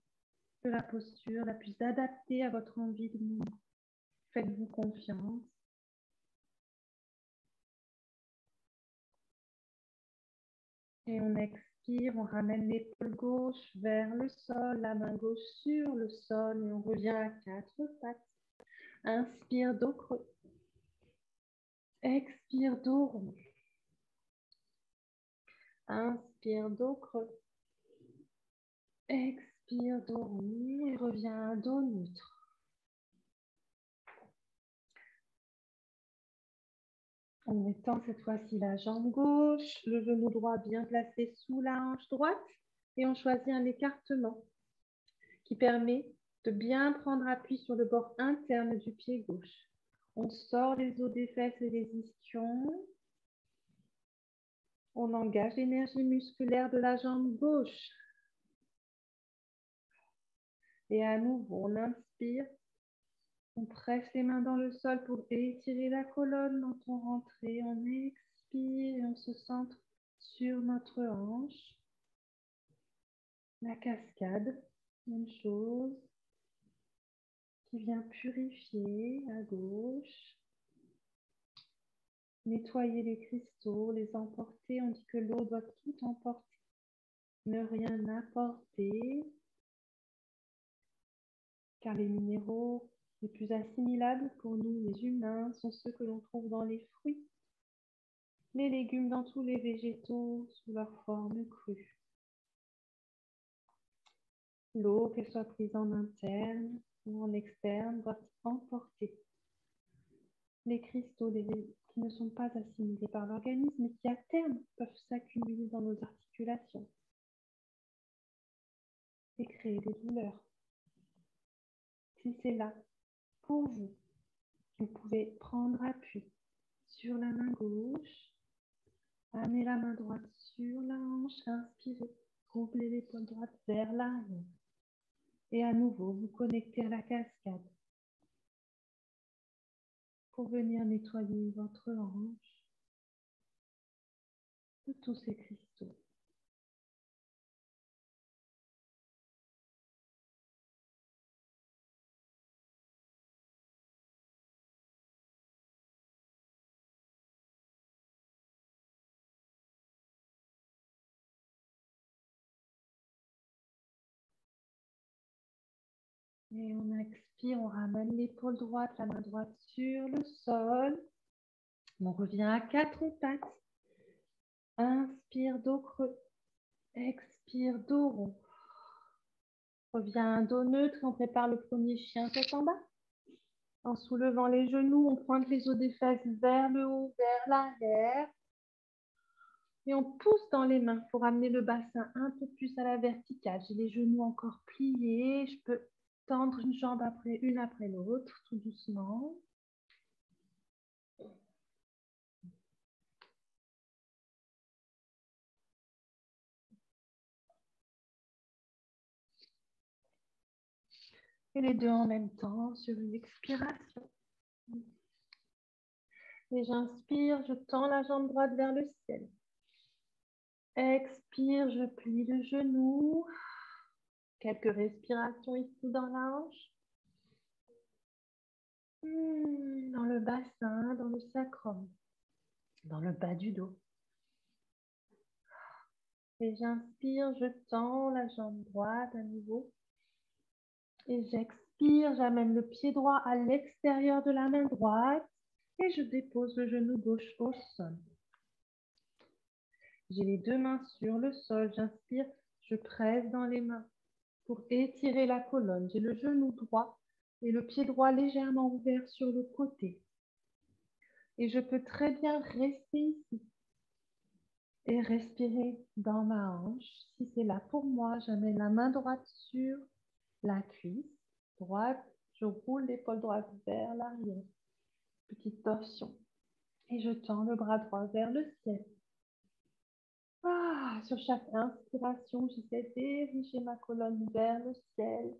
de la posture la plus adaptée à votre envie de mouvement. Faites-vous confiance. Et on expire, on ramène l'épaule gauche vers le sol, la main gauche sur le sol et on revient à quatre pattes. Inspire, dos creux. Expire, dos rond. Inspire, dos creux. Expire, dos rond et reviens à un dos neutre. On étend cette fois-ci la jambe gauche, le genou droit bien placé sous la hanche droite et on choisit un écartement qui permet de bien prendre appui sur le bord interne du pied gauche. On sort les os des fesses et les ischions. On engage l'énergie musculaire de la jambe gauche. Et à nouveau, on inspire. On presse les mains dans le sol pour étirer la colonne dans ton rentrée. On expire et on se centre sur notre hanche. La cascade, même chose, qui vient purifier à gauche. Nettoyer les cristaux, les emporter. On dit que l'eau doit tout emporter, ne rien apporter, car les minéraux les plus assimilables pour nous, les humains, sont ceux que l'on trouve dans les fruits, les légumes, dans tous les végétaux, sous leur forme crue. L'eau, qu'elle soit prise en interne ou en externe, doit emporter les cristaux qui ne sont pas assimilés par l'organisme et qui, à terme, peuvent s'accumuler dans nos articulations et créer des douleurs. Si c'est là, pour vous, vous pouvez prendre appui sur la main gauche, amener la main droite sur la hanche, inspirez, roublez l'épaule droite vers l'arrière. Et à nouveau, vous connectez à la cascade pour venir nettoyer votre hanche de tous ces cristaux. Et on expire, on ramène l'épaule droite, la main droite sur le sol. On revient à quatre pattes. Inspire, dos creux. Expire, dos rond. Revient à un dos neutre et on prépare le premier chien tête en bas. En soulevant les genoux, on pointe les os des fesses vers le haut, vers l'arrière. Et on pousse dans les mains pour amener le bassin un peu plus à la verticale. J'ai les genoux encore pliés. Je peux tendre une jambe une après l'autre, tout doucement. Et les deux en même temps sur une expiration. Et j'inspire, je tends la jambe droite vers le ciel. Expire, je plie le genou. Quelques respirations ici dans la hanche. Dans le bassin, dans le sacrum, dans le bas du dos. Et j'inspire, je tends la jambe droite à nouveau. Et j'expire, j'amène le pied droit à l'extérieur de la main droite. Et je dépose le genou gauche au sol. J'ai les deux mains sur le sol. J'inspire, je presse dans les mains pour étirer la colonne. J'ai le genou droit et le pied droit légèrement ouvert sur le côté. Et je peux très bien rester ici et respirer dans ma hanche. Si c'est là pour moi, j'amène la main droite sur la cuisse droite. Je roule l'épaule droite vers l'arrière. Petite torsion. Et je tends le bras droit vers le ciel. Sur chaque inspiration, j'essaie d'ériger ma colonne vers le ciel.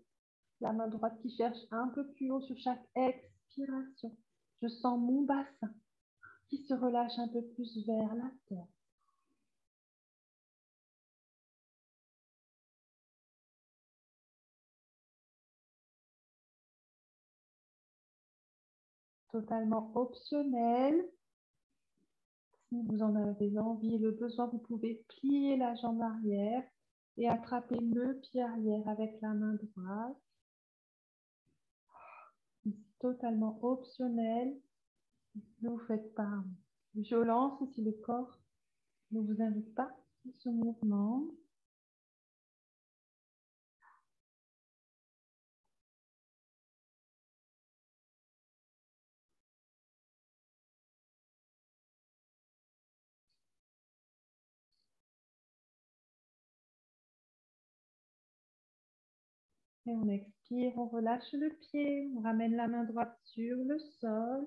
La main droite qui cherche un peu plus haut sur chaque expiration. Je sens mon bassin qui se relâche un peu plus vers la terre. Totalement optionnel. Si vous en avez envie et le besoin, vous pouvez plier la jambe arrière et attraper le pied arrière avec la main droite. Totalement optionnel. Ne vous faites pas violence si le corps ne vous invite pas à ce mouvement. Et on expire, on relâche le pied, on ramène la main droite sur le sol.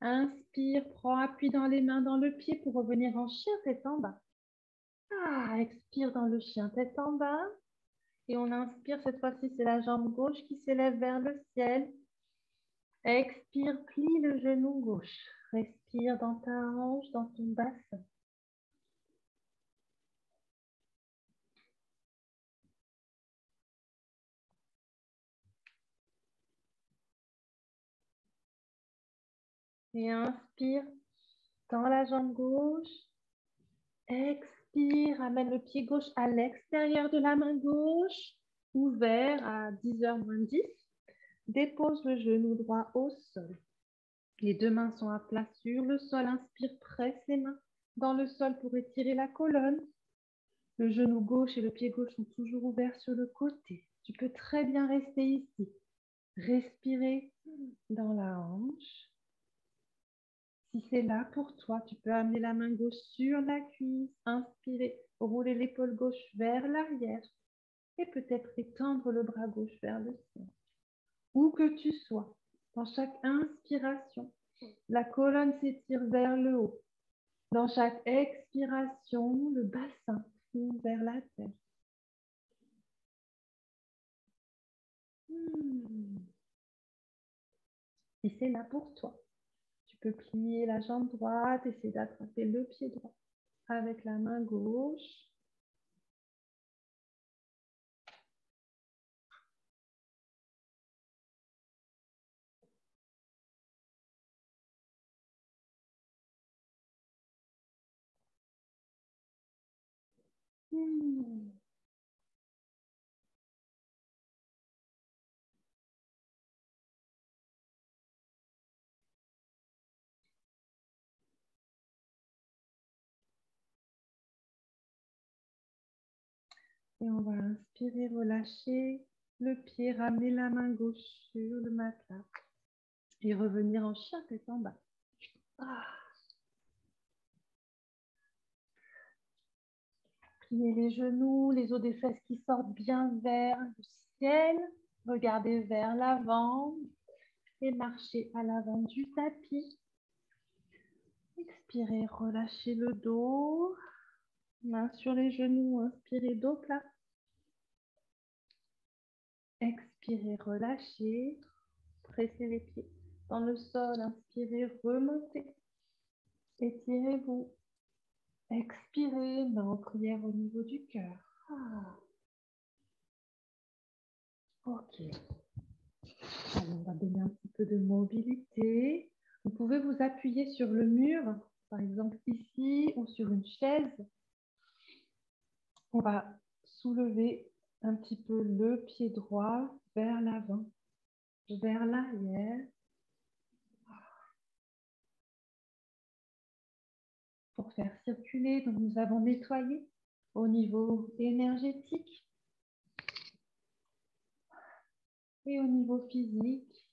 Inspire, prends appui dans les mains, dans le pied pour revenir en chien tête en bas. Expire dans le chien tête en bas. Et on inspire, cette fois-ci, c'est la jambe gauche qui s'élève vers le ciel. Expire, plie le genou gauche. Respire dans ta hanche, dans ton bassin. Et inspire dans la jambe gauche. Expire, amène le pied gauche à l'extérieur de la main gauche, ouvert à 10h moins 10. Dépose le genou droit au sol. Les deux mains sont à plat sur le sol. Inspire, presse les mains dans le sol pour étirer la colonne. Le genou gauche et le pied gauche sont toujours ouverts sur le côté. Tu peux très bien rester ici. Respirer dans la hanche. Si c'est là pour toi, tu peux amener la main gauche sur la cuisse. Inspirer, rouler l'épaule gauche vers l'arrière. Et peut-être étendre le bras gauche vers le centre. Où que tu sois, dans chaque inspiration, la colonne s'étire vers le haut. Dans chaque expiration, le bassin fond vers la tête. Si c'est là pour toi, tu peux plier la jambe droite, essayer d'attraper le pied droit avec la main gauche. Et on va inspirer, relâcher le pied, ramener la main gauche sur le matelas et revenir en chien tête en bas. Pliez les genoux, les os des fesses qui sortent bien vers le ciel. Regardez vers l'avant et marchez à l'avant du tapis. Expirez, relâchez le dos. Main sur les genoux, inspirez, dos plat. Expirez, relâchez. Pressez les pieds dans le sol. Inspirez, remontez. Étirez-vous. Expirez, main en prière au niveau du cœur. Ok. Alors, on va donner un petit peu de mobilité. Vous pouvez vous appuyer sur le mur, par exemple ici, ou sur une chaise. On va soulever un petit peu le pied droit vers l'avant, vers l'arrière. Pour faire circuler, donc nous avons nettoyé au niveau énergétique et au niveau physique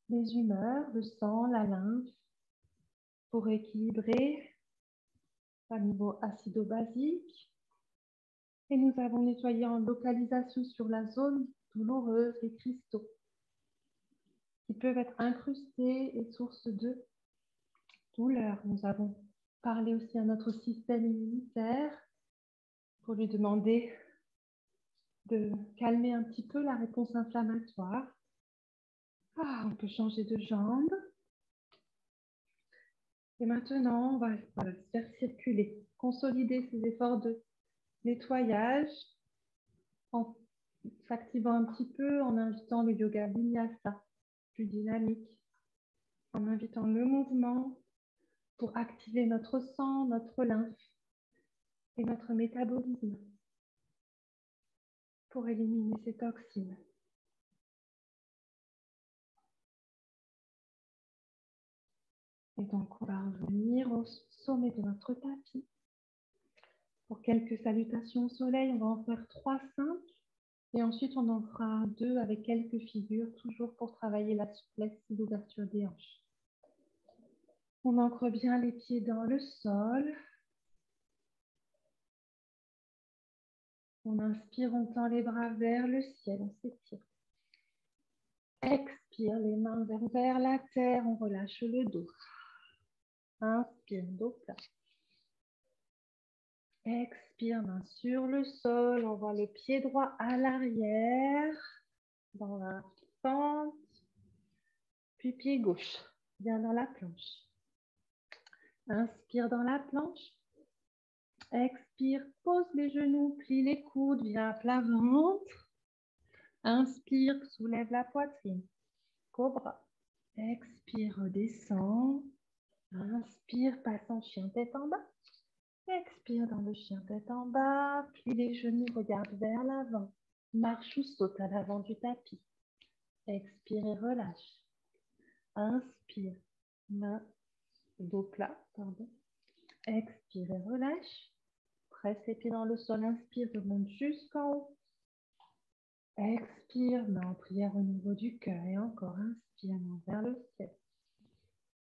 les humeurs, le sang, la lymphe, pour équilibrer à niveau acido-basique. Et nous avons nettoyé en localisation sur la zone douloureuse les cristaux qui peuvent être incrustés et source de douleur. Nous avons parlé aussi à notre système immunitaire pour lui demander de calmer un petit peu la réponse inflammatoire. On peut changer de jambe. Et maintenant, on va se faire circuler, consolider ces efforts de nettoyage en s'activant un petit peu, en invitant le yoga vinyasa plus dynamique, en invitant le mouvement pour activer notre sang, notre lymphe et notre métabolisme pour éliminer ces toxines. Et donc, on va revenir au sommet de notre tapis. Pour quelques salutations au soleil, on va en faire 3 simples. Et ensuite, on en fera 2 avec quelques figures, toujours pour travailler la souplesse et l'ouverture des hanches. On ancre bien les pieds dans le sol. On inspire, on tend les bras vers le ciel, on s'étire. Expire, les mains vers la terre, on relâche le dos. Inspire, dos plat. Expire, main sur le sol, on voit le pied droit à l'arrière, dans la pente, puis pied gauche, bien dans la planche. Inspire dans la planche. Expire, pose les genoux, plie les coudes, viens à plat ventre. Inspire, soulève la poitrine. Cobra. Expire, redescend. Inspire, passe en chien tête en bas. Expire dans le chien tête en bas. Plie les genoux, regarde vers l'avant. Marche ou saute à l'avant du tapis. Expire et relâche. Inspire, main, dos plat, pardon. Expire et relâche. Presse les pieds dans le sol. Inspire, remonte jusqu'en haut. Expire, main en prière au niveau du cœur. Et encore, inspire, main vers le ciel.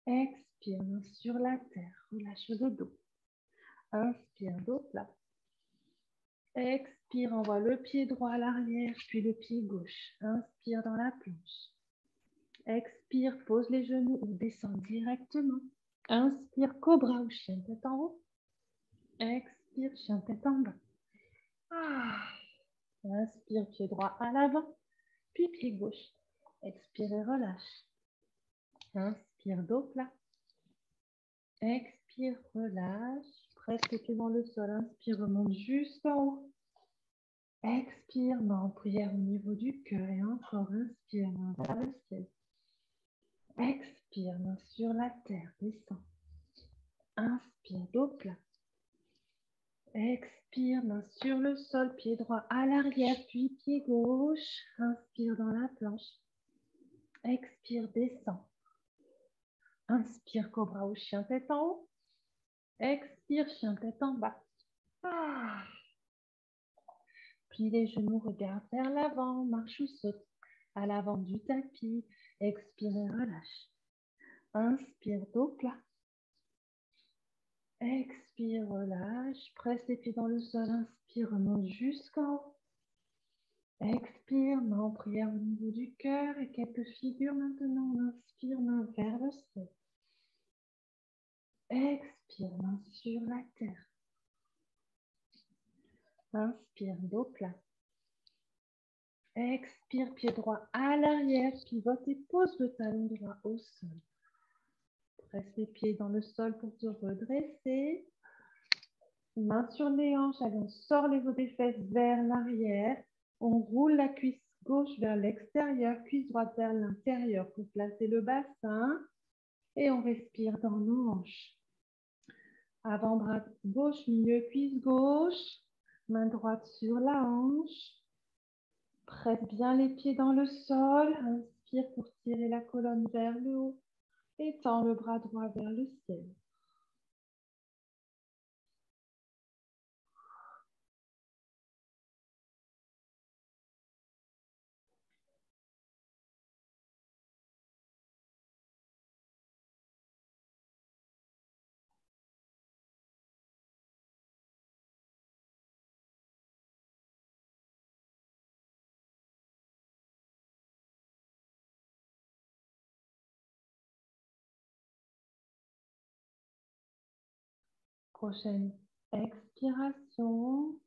Expire, main sur la terre. Relâche le dos. Inspire, dos plat. Expire, envoie le pied droit à l'arrière, puis le pied gauche. Inspire dans la planche. Expire, pose les genoux ou descends directement. Inspire, cobra ou chien tête en haut. Expire, chien tête en bas. Inspire, pied droit à l'avant, puis pied gauche. Expire et relâche. Inspire, dos plat. Expire, relâche. Presse les pieds dans le sol. Inspire, remonte jusqu'en haut. Expire, main en prière au niveau du cœur. Et encore, inspire, main vers le ciel. Expire, main sur la terre. Descends. Inspire, dos plat. Expire, main sur le sol, pied droit à l'arrière, puis pied gauche. Inspire dans la planche. Expire, descends. Inspire, cobra ou chien tête en haut. Expire, chien tête en bas. Plie les genoux, regarde vers l'avant, marche ou saute à l'avant du tapis. Expire et relâche. Inspire, dos plat. Expire, relâche. Presse les pieds dans le sol. Inspire, remonte jusqu'en haut. Expire, main en prière au niveau du cœur et quelques figures maintenant. Inspire, main vers le ciel. Expire, main sur la terre. Inspire, dos plat. Expire, pied droit à l'arrière, pivote et pose le talon droit au sol. Presse les pieds dans le sol pour te redresser. Main sur les hanches, allez, on sort les os des fesses vers l'arrière. On roule la cuisse gauche vers l'extérieur, cuisse droite vers l'intérieur pour placer le bassin. Et on respire dans nos hanches. Avant-bras gauche, milieu, cuisse gauche. Main droite sur la hanche. Presse bien les pieds dans le sol. Inspire pour tirer la colonne vers le haut. Et tends le bras droit vers le ciel. Prochaine expiration.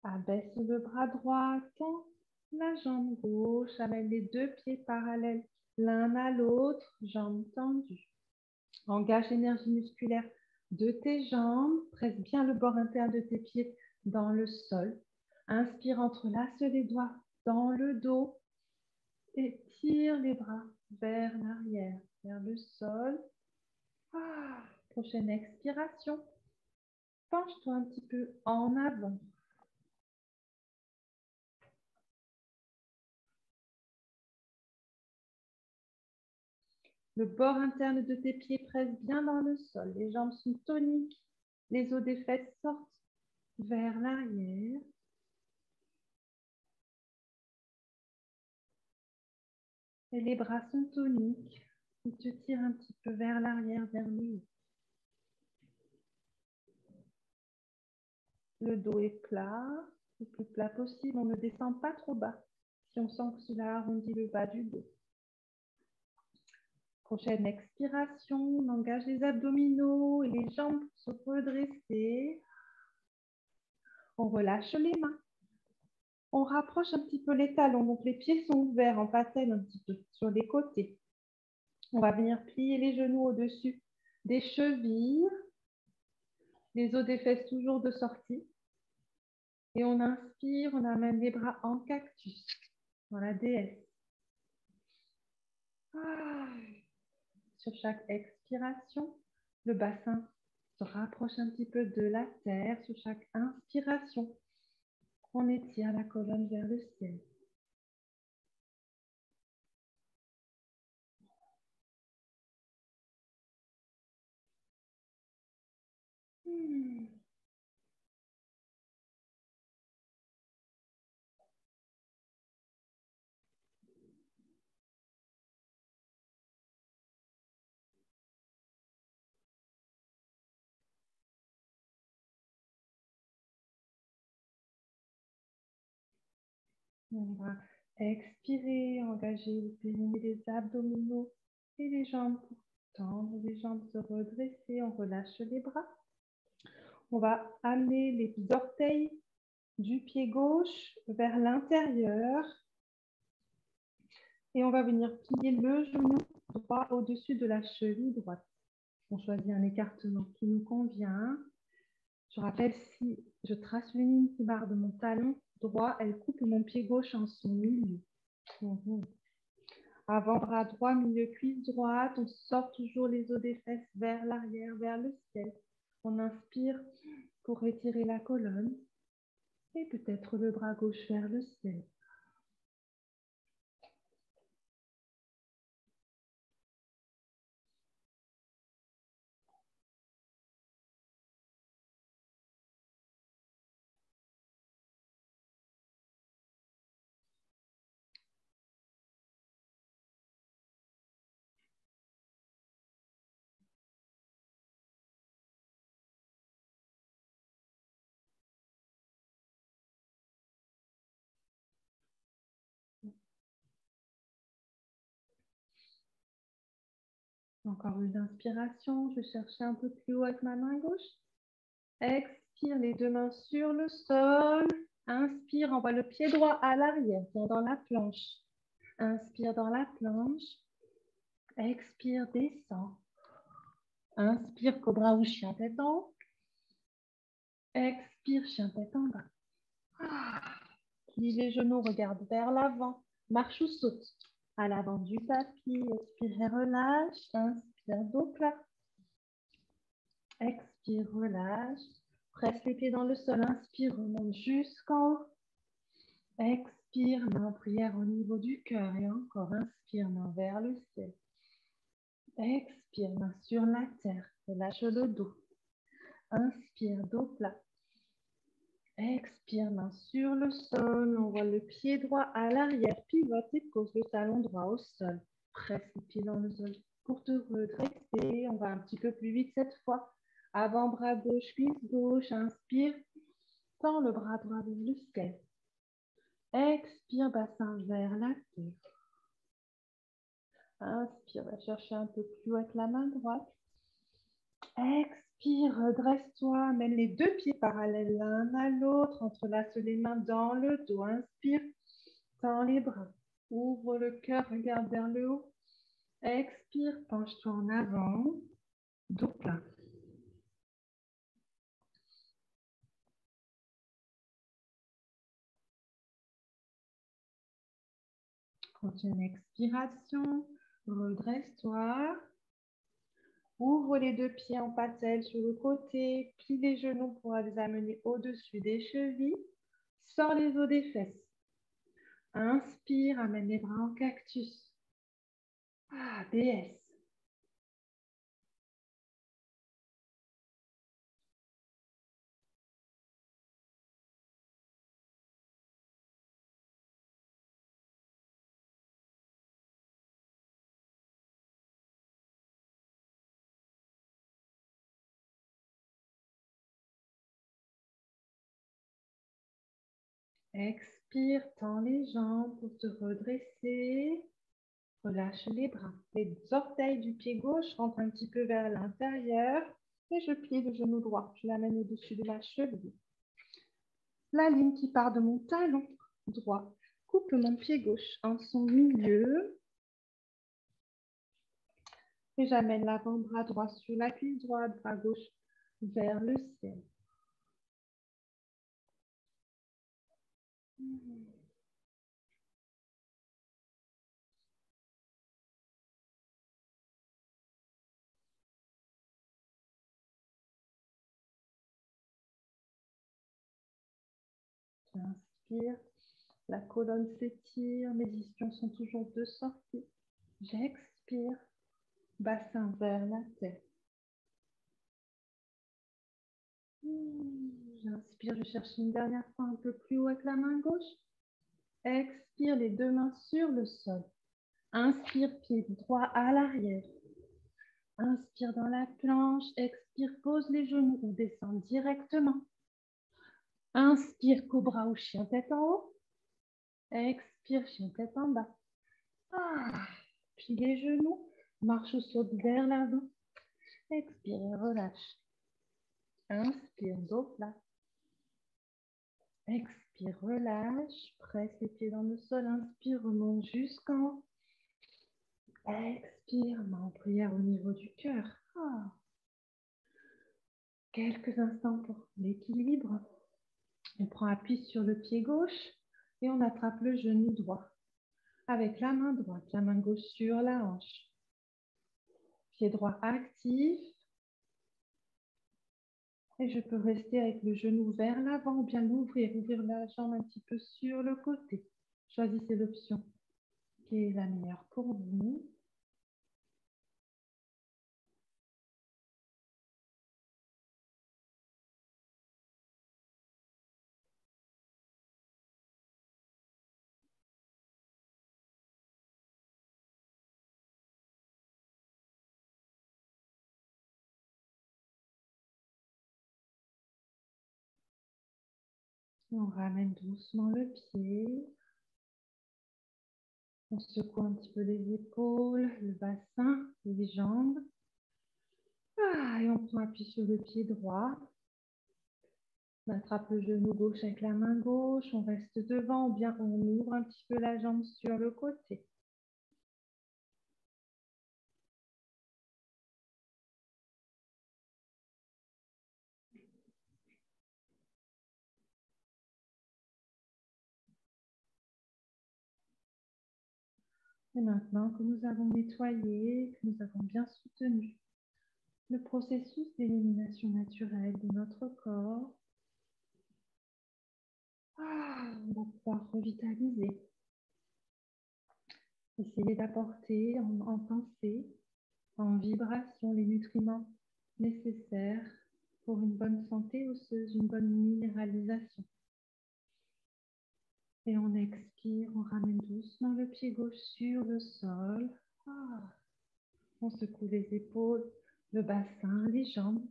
Abaisse le bras droit, tends la jambe gauche, amène les deux pieds parallèles l'un à l'autre, jambes tendues. Engage l'énergie musculaire de tes jambes, presse bien le bord interne de tes pieds dans le sol. Inspire, entrelace les doigts dans le dos et tire les bras vers l'arrière, vers le sol. Prochaine expiration. Penche-toi un petit peu en avant. Le bord interne de tes pieds presse bien dans le sol. Les jambes sont toniques. Les os des fesses sortent vers l'arrière. Et les bras sont toniques. Et tu tires un petit peu vers l'arrière, vers le haut. Le dos est plat, le plus plat possible. On ne descend pas trop bas. Si on sent que cela arrondit le bas du dos. Prochaine expiration, on engage les abdominaux et les jambes pour se redresser. On relâche les mains. On rapproche un petit peu les talons, donc les pieds sont ouverts en patelle un petit peu sur les côtés. On va venir plier les genoux au-dessus des chevilles, les os des fesses toujours de sortie. Et on inspire, on amène les bras en cactus, dans la déesse. Sur chaque expiration, le bassin se rapproche un petit peu de la terre. Sur chaque inspiration, on étire la colonne vers le ciel. On va expirer, engager le périnée des abdominaux et les jambes pour tendre les jambes, se redresser. On relâche les bras. On va amener les orteils du pied gauche vers l'intérieur. Et on va venir plier le genou droit au-dessus de la cheville droite. On choisit un écartement qui nous convient. Je rappelle, si je trace une ligne qui barre de mon talon droit, elle coupe mon pied gauche en son milieu. Avant-bras droit, milieu cuisse droite. On sort toujours les os des fesses vers l'arrière, vers le ciel. On inspire pour étirer la colonne. Et peut-être le bras gauche vers le ciel. Encore une inspiration, je cherche un peu plus haut avec ma main gauche. Expire, les deux mains sur le sol. Inspire, envoie le pied droit à l'arrière, dans la planche. Inspire dans la planche. Expire, descend. Inspire, cobra ou chien tête en haut. Expire, chien tête en bas. Plie les genoux, regarde vers l'avant. Marche ou saute. À l'avant du tapis, expire et relâche. Inspire, dos plat. Expire, relâche. Presse les pieds dans le sol. Inspire, remonte jusqu'en haut. Expire, main en prière au niveau du cœur. Et encore, inspire, main vers le ciel. Expire, main sur la terre. Relâche le dos. Inspire, dos plat. Expire, main sur le sol. On voit le pied droit à l'arrière. Pivote et pose le talon droit au sol. Presse les pieds dans le sol pour te redresser. On va un petit peu plus vite cette fois. Avant-bras gauche, cuisse gauche. Inspire. Tends le bras droit vers le ciel. Expire, bassin vers la terre. Inspire, va chercher un peu plus haut avec la main droite. Expire, redresse-toi, mène les deux pieds parallèles l'un à l'autre, entrelace les mains dans le dos. Inspire, tends les bras, ouvre le cœur, regarde vers le haut. Expire, penche-toi en avant, dos plat. Prochaine expiration, redresse-toi. Ouvre les deux pieds en patelle sur le côté, plie les genoux pour les amener au-dessus des chevilles. Sors les os des fesses. Inspire, amène les bras en cactus. DS. Expire, tends les jambes pour te redresser. Relâche les bras. Les orteils du pied gauche rentrent un petit peu vers l'intérieur. Et je plie le genou droit. Je l'amène au-dessus de ma cheville. La ligne qui part de mon talon droit coupe mon pied gauche en son milieu. Et j'amène l'avant-bras droit sur la cuisse droite, bras gauche vers le ciel. J'inspire, la colonne s'étire, mes ischions sont toujours de sortie. J'expire, bassin vers la tête. J'inspire, je cherche une dernière fois un peu plus haut avec la main gauche. Expire, les deux mains sur le sol. Inspire, pied droit à l'arrière. Inspire dans la planche, expire, pose les genoux ou descend directement. Inspire, cobra ou chien tête en haut. Expire, chien tête en bas. Plie les genoux, marche ou saute vers l'avant. Expire et relâche. Inspire, dos plat. Expire, relâche. Presse les pieds dans le sol. Inspire, remonte jusqu'en haut. Expire, main en prière au niveau du cœur. Quelques instants pour l'équilibre. On prend appui sur le pied gauche et on attrape le genou droit. Avec la main droite, la main gauche sur la hanche. Pied droit actif. Et je peux rester avec le genou vers l'avant ou bien l'ouvrir, ouvrir la jambe un petit peu sur le côté. Choisissez l'option qui est la meilleure pour vous. On ramène doucement le pied. On secoue un petit peu les épaules, le bassin, les jambes. Et on prend appui sur le pied droit. On attrape le genou gauche avec la main gauche. On reste devant ou bien on ouvre un petit peu la jambe sur le côté. Et maintenant que nous avons nettoyé, que nous avons bien soutenu le processus d'élimination naturelle de notre corps, on va pouvoir revitaliser. Essayer d'apporter en pensée, en vibration, les nutriments nécessaires pour une bonne santé osseuse, une bonne minéralisation. Et on expire, on ramène doucement le pied gauche sur le sol. On secoue les épaules, le bassin, les jambes.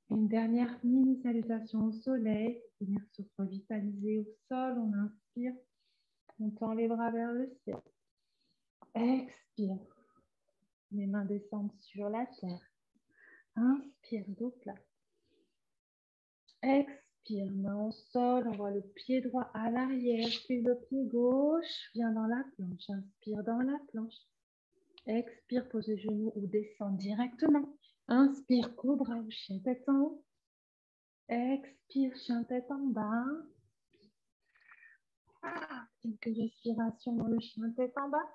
Une dernière mini salutation au soleil, venir se revitaliser au sol. On inspire, on tend les bras vers le ciel. Expire. Les mains descendent sur la terre. Inspire, dos plat. Expire, main au sol. On voit le pied droit à l'arrière, puis le pied gauche vient dans la planche. Inspire dans la planche. Expire, pose les genoux ou descend directement. Inspire, cobra ou chien tête en haut. Expire, chien tête en bas. Quelques respirations dans le chien tête en bas.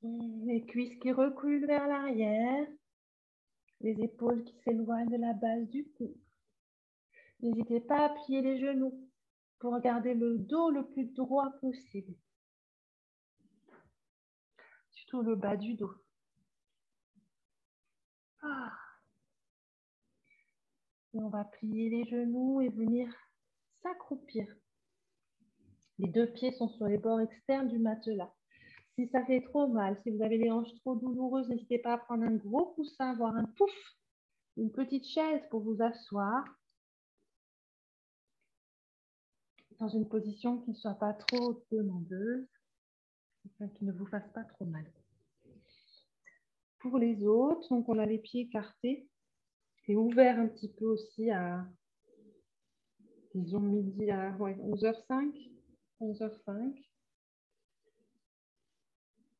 Les cuisses qui reculent vers l'arrière. Les épaules qui s'éloignent de la base du cou. N'hésitez pas à plier les genoux pour garder le dos le plus droit possible. Surtout le bas du dos. Et on va plier les genoux et venir s'accroupir. Les deux pieds sont sur les bords externes du matelas. Si ça fait trop mal, si vous avez les hanches trop douloureuses, n'hésitez pas à prendre un gros coussin, voire un pouf, une petite chaise pour vous asseoir. dans une position qui ne soit pas trop demandeuse, afin qu'il ne vous fasse pas trop mal. Pour les autres, donc on a les pieds écartés et ouverts un petit peu aussi à, disons, midi à 11h05. 11h05.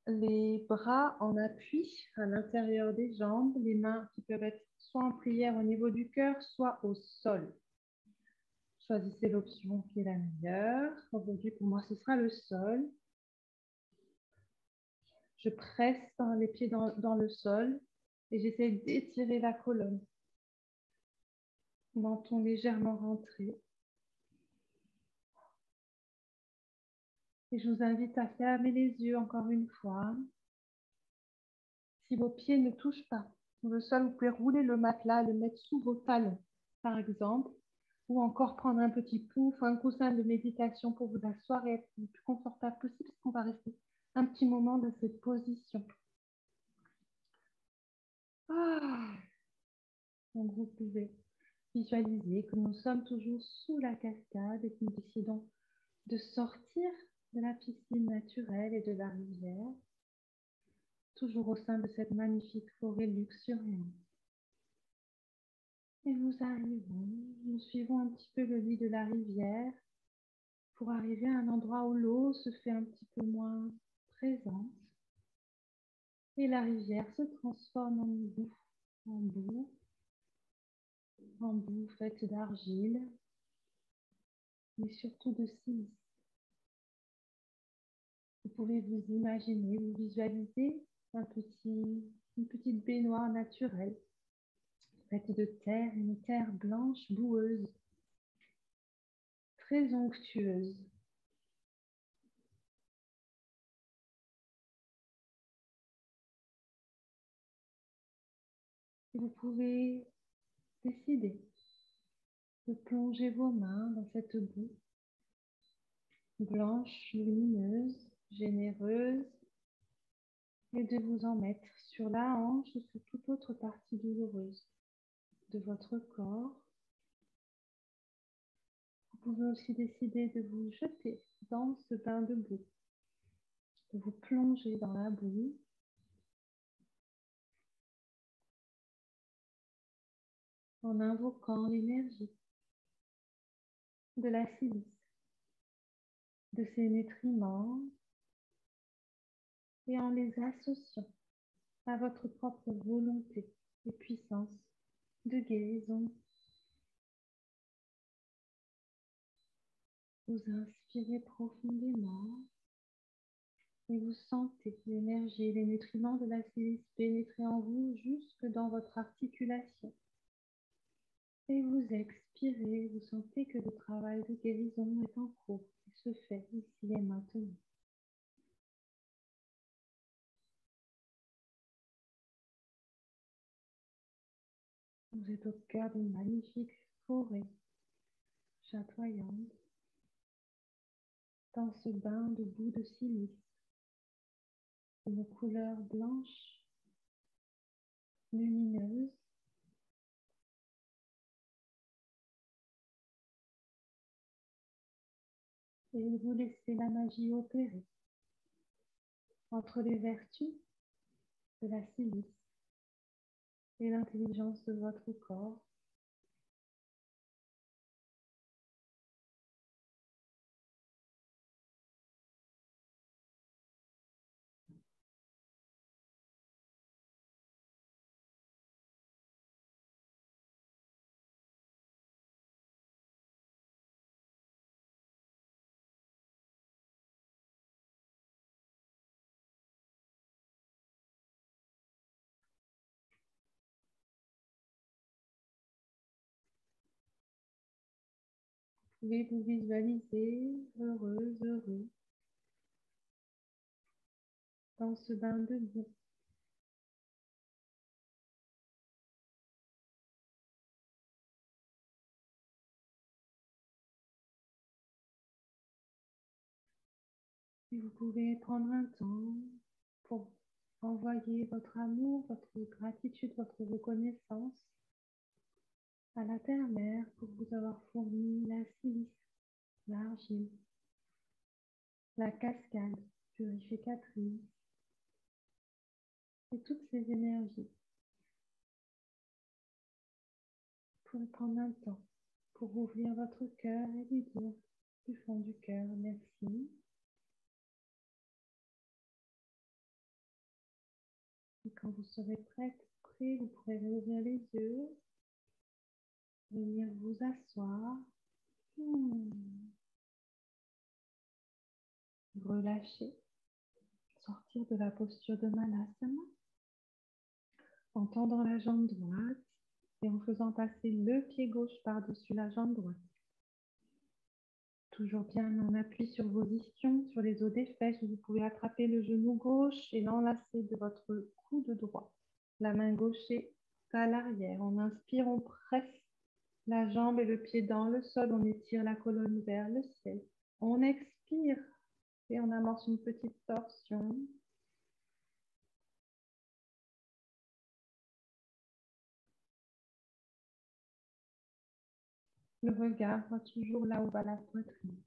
Les bras en appui à l'intérieur des jambes, les mains qui peuvent être soit en prière au niveau du cœur, soit au sol. Choisissez l'option qui est la meilleure. Aujourd'hui, pour moi, ce sera le sol. Je presse les pieds dans le sol et j'essaie d'étirer la colonne. Menton légèrement rentré. Et je vous invite à fermer les yeux encore une fois. Si vos pieds ne touchent pas le sol, vous pouvez rouler le matelas, le mettre sous vos talons, par exemple, ou encore prendre un petit pouf, un coussin de méditation pour vous asseoir et être le plus confortable possible, parce qu'on va rester un petit moment dans cette position. Donc vous pouvez visualiser que nous sommes toujours sous la cascade et que nous décidons de sortir de la piscine naturelle et de la rivière, toujours au sein de cette magnifique forêt luxuriante. Et nous arrivons, nous suivons un petit peu le lit de la rivière pour arriver à un endroit où l'eau se fait un petit peu moins présente. Et la rivière se transforme en boue faite d'argile, mais surtout de silice. Vous pouvez vous imaginer, vous visualiser une petite baignoire naturelle faite de terre, une terre blanche boueuse, très onctueuse. Et vous pouvez décider de plonger vos mains dans cette boue blanche, lumineuse, généreuse, et de vous en mettre sur la hanche ou sur toute autre partie douloureuse de votre corps. Vous pouvez aussi décider de vous jeter dans ce bain de boue, de vous plonger dans la boue, en invoquant l'énergie de la silice, de ses nutriments, et en les associant à votre propre volonté et puissance de guérison. Vous inspirez profondément et vous sentez l'énergie et les nutriments de la silice pénétrer en vous jusque dans votre articulation. Et vous expirez, vous sentez que le travail de guérison est en cours et se fait ici et maintenant. Vous êtes au cœur d'une magnifique forêt chatoyante, dans ce bain de boue de silice, une couleur blanche, lumineuse, et vous laissez la magie opérer entre les vertus de la silice et l'intelligence de votre corps. Vous pouvez vous visualiser heureuse, heureux, dans ce bain de boue. Et vous pouvez prendre un temps pour envoyer votre amour, votre gratitude, votre reconnaissance à la terre-mère pour vous avoir fourni la silice l'argile, la cascade purificatrice et toutes ces énergies pour prendre un temps pour ouvrir votre cœur et lui dire du fond du cœur merci. Et quand vous serez prêt, vous pourrez rouvrir les yeux, venir vous asseoir, relâcher, sortir de la posture de Malasana, en tendant la jambe droite et en faisant passer le pied gauche par-dessus la jambe droite. Toujours bien en appui sur vos ischions, sur les os des fesses. Vous pouvez attraper le genou gauche et l'enlacer de votre coude droit. La main gauche est à l'arrière. On inspire, on presse la jambe et le pied dans le sol. On étire la colonne vers le ciel. On expire et on amorce une petite torsion. Le regard va toujours là où va la poitrine.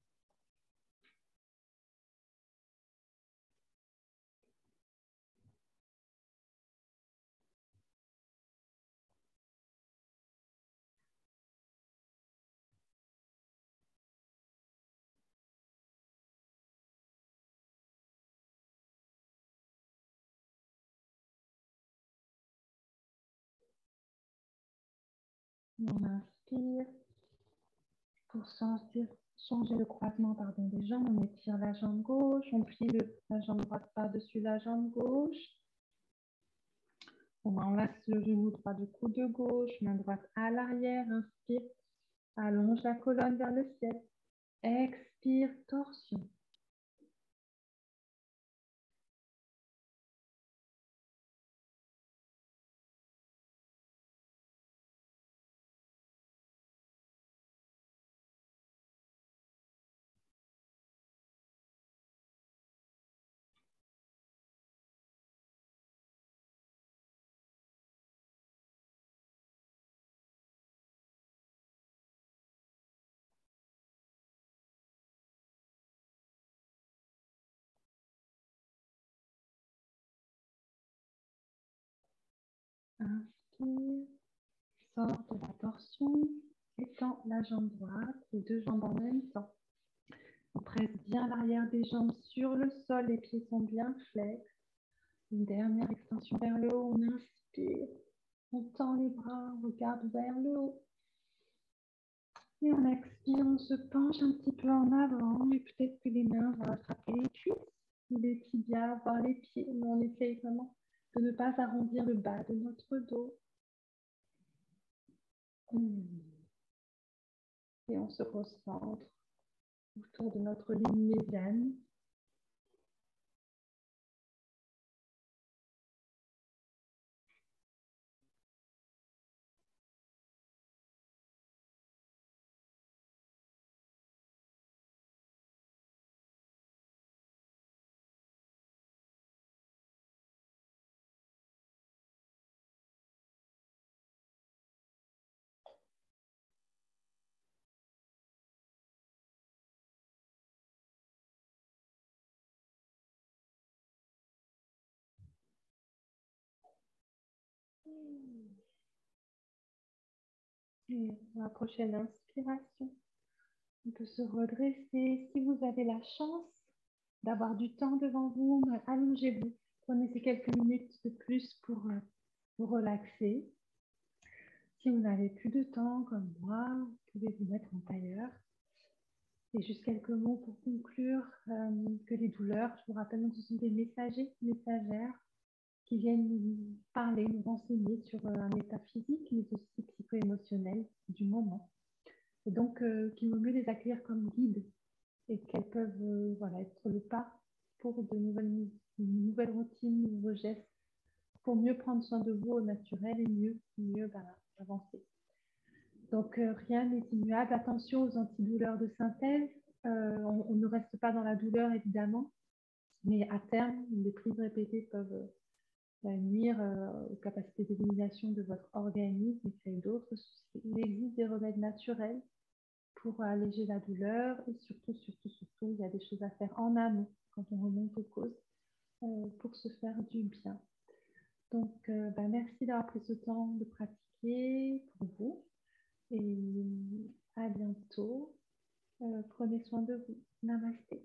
On inspire. Pour changer le croisement des jambes, on étire la jambe gauche, on plie la jambe droite par-dessus la jambe gauche. On enlace le genou droit du coude gauche, main droite à l'arrière, inspire, allonge la colonne vers le ciel, expire, torsion. Inspire, sort de la torsion, étend la jambe droite, les deux jambes en même temps. On presse bien l'arrière des jambes sur le sol, les pieds sont bien flex. Une dernière extension vers le haut, on inspire, on tend les bras, on regarde vers le haut. Et on expire, on se penche un petit peu en avant et peut-être que les mains vont attraper les cuisses, les tibias, voire les pieds. Mais on essaye vraiment de ne pas arrondir le bas de notre dos. Et on se recentre autour de notre ligne médiane. Et la prochaine inspiration, on peut se redresser. Si vous avez la chance d'avoir du temps devant vous, allongez-vous. Prenez ces quelques minutes de plus pour vous relaxer. Si vous n'avez plus de temps, comme moi, vous pouvez vous mettre en tailleur. Et juste quelques mots pour conclure, que les douleurs, je vous rappelle, ce sont des messagers, messagères qui viennent nous parler, nous renseigner sur un état physique, mais aussi psycho-émotionnel du moment. Et donc, qu'il vaut mieux les accueillir comme guides et qu'elles peuvent être le pas pour de nouvelles routines, de nouveaux gestes, pour mieux prendre soin de vous au naturel et mieux avancer. Donc, rien n'est immuable. Attention aux antidouleurs de synthèse. On ne reste pas dans la douleur, évidemment, mais à terme, les prises répétées peuvent nuire aux capacités d'élimination de votre organisme et créer d'autres soucis. Il existe des remèdes naturels pour alléger la douleur et surtout, il y a des choses à faire en amont quand on remonte aux causes pour se faire du bien. Donc, merci d'avoir pris ce temps de pratiquer pour vous et à bientôt. Prenez soin de vous. Namasté.